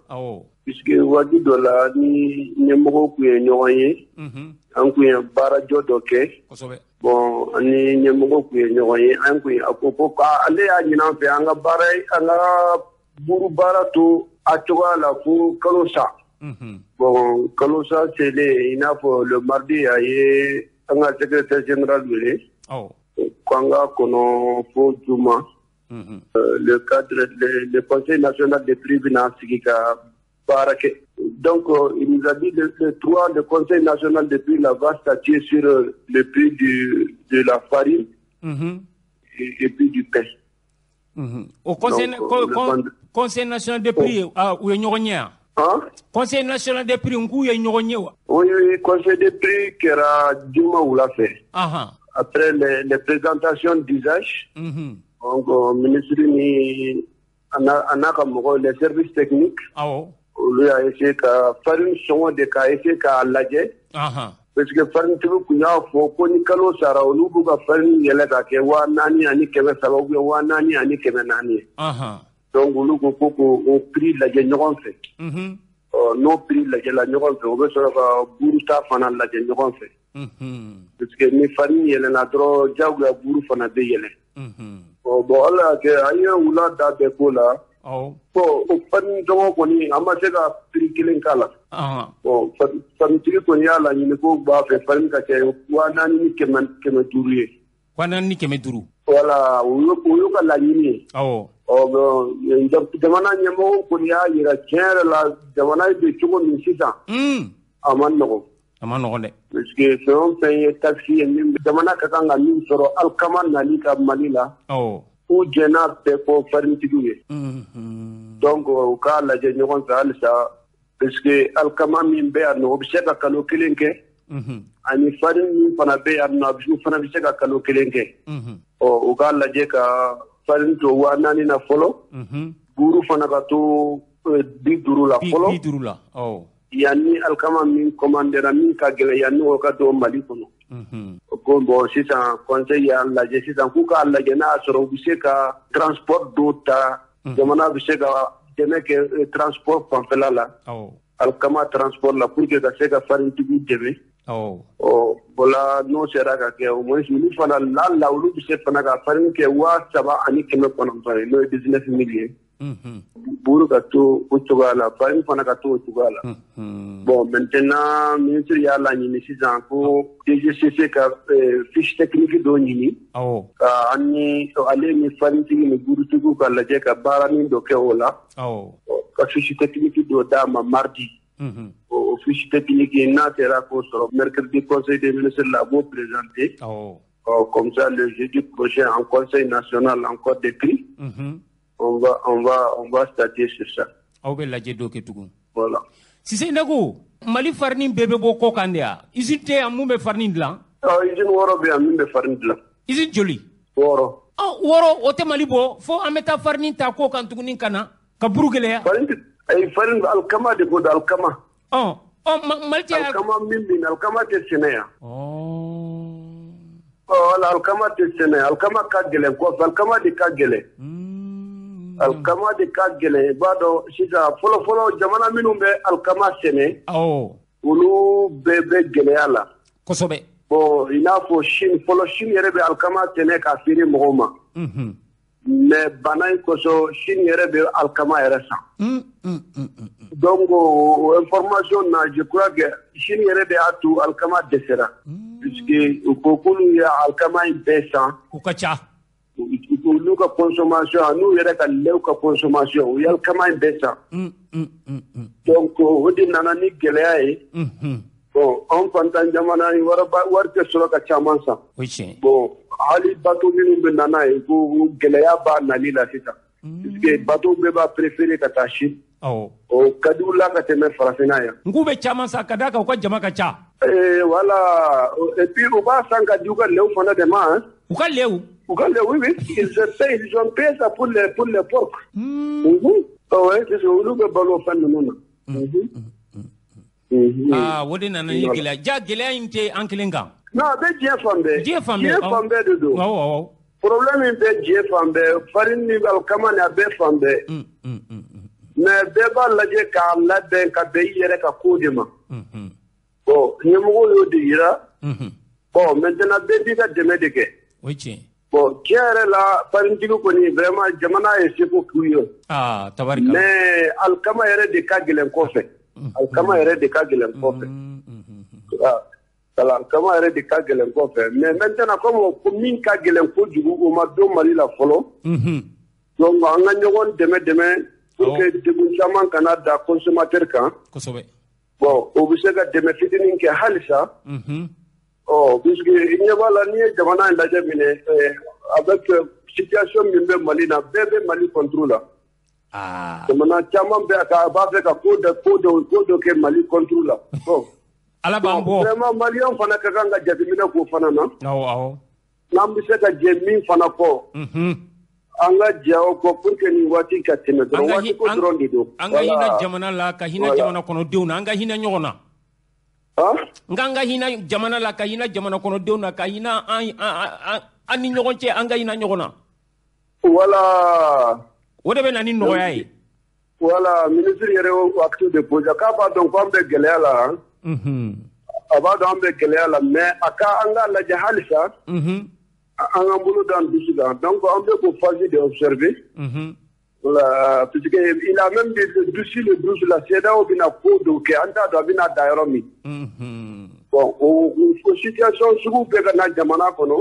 [SPEAKER 15] puisque waati dɔ la ni ɲɛmɔgɔw tun ye ɲɔgɔn ye an tun ye baarajɔ dɔ kɛ bon ani ɲɛmɔgɔw tun ye ɲɔgɔn ye an tun ye a ko ko ale y'a ɲini an fɛ an ka baara an ka buru baara to a cogoya la fo kalo sa bon kalo sa selen i n'a fɔ le mardi a ye an ka secrétaire général wele k'an ka kɔnɔ fo juma le cadre le conseil national des prix bɛna sigi ka baara kɛ donc il nous a dit le 3 le conseil national des prix va statuer sur le prix de la farine et puis du pain
[SPEAKER 1] au conseil national des prix u ye ɲɔgɔn ɲɛ conseil national des prix n k'u ye ɲɔgɔn ye wa
[SPEAKER 15] oui conseil des prix kɛra juma wula fɛ après les présentations d'usage donc ministre ni a n'a ka mɔgɔw les services techniques olu y'a essayé ka farine sɔngɔ de k'a essayé k'a lajɛ parce que farine tigiw tun y'a fɔ ko ni kalo sara olu b'u ka farine yɛlɛ ka kɛ 4000 ani 300 ou 4000 ani 400 ye donc olu ko k'o prix lajɛ ɲɔgɔn fɛ n'o prix lajɛla ɲɔgɔn fɛ o bɛ sɔrɔ ka buru ta fana lajɛ ɲɔgɔn fɛ parce que ni farine yɛlɛna dɔrɔn jagoya buru fana bɛ yɛlɛ bon ala y'a kɛ an ye wula da bɛɛ k'o la bon o farine dɔgɔ kɔni an ma se ka prix kelen k'a la bon faritigi kɔni y'a laɲini ko b'a fɛ farine ka kɛ 4000 ni 500 ye
[SPEAKER 1] 4000 ni 500
[SPEAKER 15] voilà o y'u ka laɲini ye jamana ɲɛmɔgɔw kɔni y'a yira tiɲɛ yɛrɛ la jamana bɛ cogo min sisan a ma nɔgɔn
[SPEAKER 1] dɛ
[SPEAKER 15] parce que fɛn o fɛn ye taxe ye min jamana ka kan ka min sɔrɔ alikama nali ka Mali la u jɛn'a bɛɛ kɔ farinitigiw ye donc u k'a lajɛ ɲɔgɔn fɛ halisa parce que alikama min bɛ yan nɔ o bɛ se ka kalo kelen kɛ ani farine min fana bɛ yan nɔ u fana bɛ se ka kalo kelen kɛ u k'a lajɛ ka farine to 4000 na fɔlɔ buru fana ka to 50 la fɔlɔ yanni alikama min commandera min ka gɛlɛn yanni o ka don Mali kɔnɔ ko bon sisan conseil y'a lajɛ sisan k'u k'a lajɛ n'a y'a sɔrɔ u bɛ se ka transport dɔw ta jamana bɛ se ka dɛmɛ kɛ transport fanfɛla la alikama transport la pour que ka se ka farintigiw dɛmɛ voilà n'o sera ka kɛ au moins olu fana la olu bɛ se fana ka farin kɛ 7,900 ye n'o ye 19 000 ye buru ka to o cogoya la farin fana ka to o cogoya la bon maintenant ministre y'a laɲini sisan ko DGCC ka fiche technique dɔ ɲini ka ani ale ni farintigi ni burutigiw ka lajɛ ka baaranin dɔ kɛ o la ka fiche technique dɔ d'a ma mardi o fiche technique n'a sera k'o sɔrɔ mercredi conseil des ministres la b'o présenter comme ça le jeudi prochain en conseil national encore décrit on va statuer sur ça.
[SPEAKER 1] Aw bɛ lajɛ dɔ kɛ tugun.
[SPEAKER 15] Voilà.
[SPEAKER 1] Sise Ndagu, Mali farine bɛɛ bɛ bɔ kɔ kan de ya? Usine tɛ yan mun bɛ farine dilan?
[SPEAKER 15] Usine 6 bɛ yan min bɛ farine dilan.
[SPEAKER 1] Usine joli?
[SPEAKER 15] 6.
[SPEAKER 1] 6 o tɛ Mali bɔ fo an bɛ taa farine ta kɔ kan tuguni ka na ka buru gɛlɛya.
[SPEAKER 15] Farine alikama de ko don alikama.
[SPEAKER 1] Mali tɛ
[SPEAKER 15] alikama min bɛ alikama tɛ sɛnɛ yan. Wala alikama tɛ sɛnɛ alikama ka gɛlɛn kɔfɛ alikama de ka gɛlɛn. Alikama de ka gɛlɛn i b'a dɔn sisan fɔlɔ jamana minnu bɛ alikama sɛnɛ olu bɛɛ bɛ gɛlɛya la
[SPEAKER 1] kosɛbɛ
[SPEAKER 15] bon i n'a fɔ Chine fɔlɔ Chine yɛrɛ bɛ alikama sɛnɛ k'a feere mɔgɔw ma mais bana in kosɔn Chine yɛrɛ bɛ alikama yɛrɛ san donc o information na je crois que Chine yɛrɛ de y'a to alikama dɛsɛra puisque u ko k'olu ye alikama in bɛɛ san
[SPEAKER 1] u ka ca
[SPEAKER 15] olu ka consommation n'u yɛrɛ ka lɛw ka consommation u ye alikama in bɛɛ san donc o de nana ni gɛlɛya ye bon anw fantan jamana in wari tɛ sɔrɔ ka caman san bon hali bateau minnu bɛ nana ye ko gɛlɛya b'a nali la sisan puisque bateau bɛɛ b'a préféré ka taa Chine o ka di u la ka tɛmɛ farafinna yan
[SPEAKER 1] n k'u bɛ caman san ka d'a kan u ka jama ka ca
[SPEAKER 15] voilà et puis u b'a san ka di u ka lɛw fana de ma
[SPEAKER 1] u ka lɛw
[SPEAKER 15] oui, ils ont payé ça pour les porcs. Oui, c'est ça, on peut balo fan de nous.
[SPEAKER 1] O de nana ni gɛlɛya ja gɛlɛya in tɛ an kelen kan.
[SPEAKER 15] Non, a bɛ diɲɛ fan bɛɛ. Diɲɛ fan bɛɛ de don. Problème in bɛ diɲɛ fan bɛɛ, farine ni alikama ni a bɛɛ fan bɛɛ. Mais bɛɛ b'a lajɛ k'a labɛn ka bɛn i yɛrɛ ka ko de ma. Bon, ɲɛmɔgɔw y'o de yira. Bon, maintenant bɛɛ b'i ka dɛmɛ de kɛ.
[SPEAKER 1] O ye tiɲɛ.
[SPEAKER 15] Bon, tiɲɛ yɛrɛ la farintigi kɔni vraiment jamana ye seko k'u ye.
[SPEAKER 1] Tabarika.
[SPEAKER 15] Mais alikama yɛrɛ de ka gɛlɛn kɔfɛ. Alikama yɛrɛ de ka gɛlɛn kɔfɛ. Alikama yɛrɛ de ka gɛlɛn kɔfɛ. Mais maintenant comme min ka gɛlɛn kojugu o ma don Mali la fɔlɔ. Donc an ka ɲɔgɔn dɛmɛ pour que degun caman kana da consommateur kan.
[SPEAKER 1] Kosɛbɛ.
[SPEAKER 15] Bon, o bɛ se ka dɛmɛ fitinin kɛ halisa. Puisque il n'y a pas la niée jamana in lajɛ minɛ avec situation min bɛ Mali la bɛɛ bɛ Mali contrôle la. Jamana caman bɛ a b'a fɛ ka ko dɔ kɛ Mali contrôle la. Bon.
[SPEAKER 1] Ala b'an bɔ.
[SPEAKER 15] Vraiment maliyɛn fana ka kan ka jateminɛ k'o fana na.
[SPEAKER 1] Awɔ.
[SPEAKER 15] N'an bɛ se ka jɛ min fana kɔ. An ka jɛ o kɔ pour que nin waati ka tɛmɛ dɔrɔn waati ko dɔrɔn de don.
[SPEAKER 1] An ka hinɛ jamana la ka hinɛ jamana kɔnɔdenw na an ka hinɛ ɲɔgɔn na. Nka an ka hinɛ jamana la ka hinɛ jamana kɔnɔdenw na ka hinɛ an ni ɲɔgɔn cɛ an ka hinɛ ɲɔgɔn na.
[SPEAKER 15] Voilà.
[SPEAKER 1] O de bɛ na ni nɔgɔya ye.
[SPEAKER 15] Voilà, ministre yɛrɛ y'o acte de poser k'a b'a dɔn k'an bɛ gɛlɛya la. A b'a dɔn an bɛ gɛlɛya la mais a ka an k'a lajɛ halisa. An k'an bolo da an dusu kan donc an bɛ k'o phase de observer. Voilà, parce que il a même dit sur le 12 la CEDEAO bɛna ko dɔw kɛ an t'a dɔn a bɛna da yɔrɔ min. Bon o situation sugu bɛɛ ka na jamana kɔnɔ.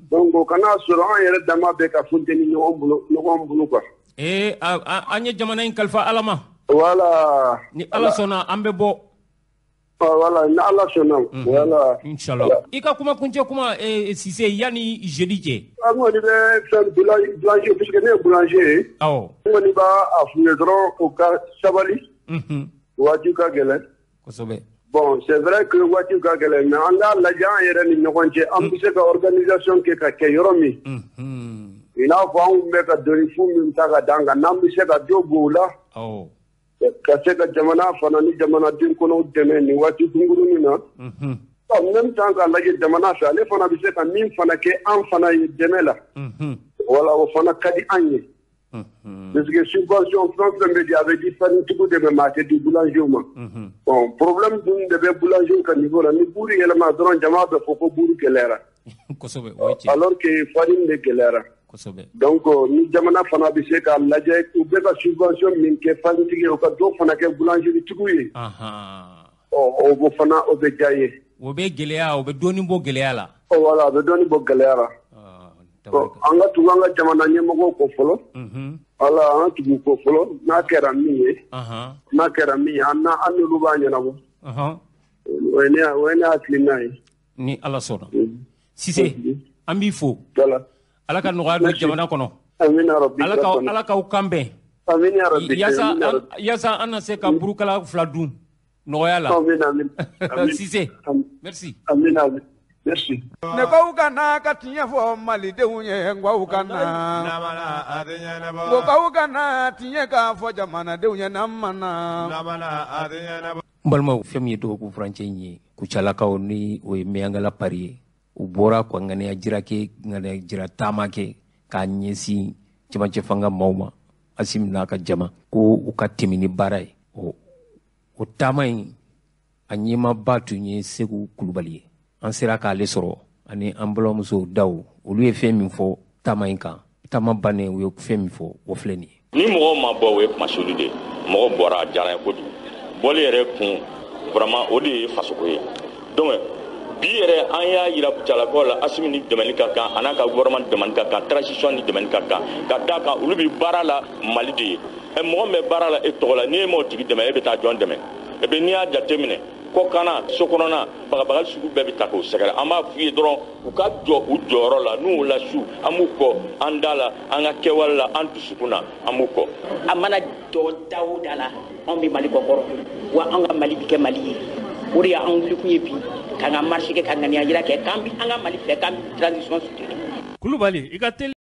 [SPEAKER 15] Donc o kana sɔrɔ an yɛrɛ dama bɛ ka funteni ɲɔgɔn bolo quoi.
[SPEAKER 1] An ye jamana in kalifa Ala ma.
[SPEAKER 15] Voilà.
[SPEAKER 1] Ni Ala sɔnna an bɛ bɔ.
[SPEAKER 15] Voilà, ni Ala sɔnna. Voilà.
[SPEAKER 1] Inchallah. I ka kuma kuncɛ kuma Sise yanni jeudi cɛ.
[SPEAKER 15] An kɔni bɛ fɛn boulanger puisque ne ye boulanger ye.
[SPEAKER 1] Awɔ.
[SPEAKER 15] N kɔni b'a f'u ye dɔrɔn o ka sabali. Waati ka gɛlɛn.
[SPEAKER 1] Kosɛbɛ.
[SPEAKER 15] Bon, c'est vrai que waati ka gɛlɛn mais an k'a lajɛ an yɛrɛ ni ɲɔgɔn cɛ an bɛ se ka organisation kɛ ka kɛ yɔrɔ min. I n'a fɔ an tun bɛ ka dɔnnifu min ta ka d'an kan n'an bɛ se ka dɔ b'o la. Ka se ka jamana fana ni jamanaden kɔnɔw dɛmɛ nin waati kunkurunin na. même temps k'a lajɛ jamana fɛ ale fana bɛ se ka min fana kɛ an fana ye dɛmɛ la wala o fana ka di an ye parce que subvention fɛn fɛn bɛ di a bɛ di farintigiw de bɛ maa tɛ di boulanger ma bon problème dun de bɛ boulanger ka niveau la ni buru yɛlɛma dɔrɔn jama bɛ fɔ ko buru gɛlɛyara alors que farine de gɛlɛyara donc ni jamana fana bɛ se k'a lajɛ u bɛ ka subvention min kɛ farintigi ye o ka dɔ fana kɛ boulangerie tigiw ye o fana o bɛ diya ye
[SPEAKER 1] o bɛ gɛlɛya o bɛ dɔɔnin bɔ gɛlɛya la
[SPEAKER 15] voilà a bɛ dɔɔnin bɔ gɛlɛya la an ka tugu an ka jamana ɲɛmɔgɔw kɔ fɔlɔ ala an ka tugu kɔ fɔlɔ n'a kɛra min ye an n'olu b'a ɲɛnabɔ o ye ne hakilina ye
[SPEAKER 1] ni ala sɔnna Cissé an b'i fo ala ka nɔgɔya don jamana kɔnɔ ala k'aw kan bɛn yaasa an na se ka burukala 2 dun nɔgɔya la Cissé merci
[SPEAKER 15] merci
[SPEAKER 4] ne ko ka na ka tiɲɛ fɔ malidenw ye n ko ka na ko k'aw ka na tiɲɛ k'a fɔ jamanadenw ye n'an ma na
[SPEAKER 1] n balimaw fɛn min ye dɔgɔkun furancɛ in ye Kucalakaw ni o ye Meyangala pari ye u bɔra ka ŋaniya jira taama kɛ k'a ɲɛsin cɛmancɛ fanga maaw ma Asimi n'a ka jama ko u ka tɛmɛ ni baara ye o taama in a ɲɛmaaba tun ye Segu Kulubali ye an sera k'ale sɔrɔ ani an balimamuso Dawu olu ye fɛn min fɔ taama in kan taama bannen u ye fɛn min fɔ o filɛ nin ye
[SPEAKER 16] ni mɔgɔw ma bɔ o ye kumasuli de mɔgɔ bɔra a diyara ye kojugu bɔli yɛrɛ kun vraiment o de ye fasoko ye donc bi yɛrɛ an y'a yira Kucalakaw la Asimi ni dɛmɛni ka kan a n'a ka gouvernement dɛmɛni ka kan transition ni dɛmɛni ka kan ka d'a kan olu bɛ baara la Mali de ye mɔgɔ min bɛ baara la e tɔgɔ la n'i ye m'o tigi dɛmɛ e bɛ taa jɔn dɛmɛ et puis n'i y'a jateminɛ kɔkana sokɔnɔna bagabagali sugu bɛɛ bɛ ta k'o sɛgɛrɛ an b'a f'u ye dɔrɔn u ka jɔ u jɔyɔrɔ la n'u la su an b'u kɔ an da la an ka kɛwale la an dusukun na an b'u kɔ
[SPEAKER 17] a mana jɔ da o da la anw bɛ Mali kɔkɔrɔ wa an ka Mali bɛ kɛ Mali ye o de y'an wulikun ye bi k'an ka marche kɛ ka ŋaniya jira kɛ k'an bɛ an ka Mali fɛ k'an bɛ transition soutenir
[SPEAKER 1] Kulubali i ka teli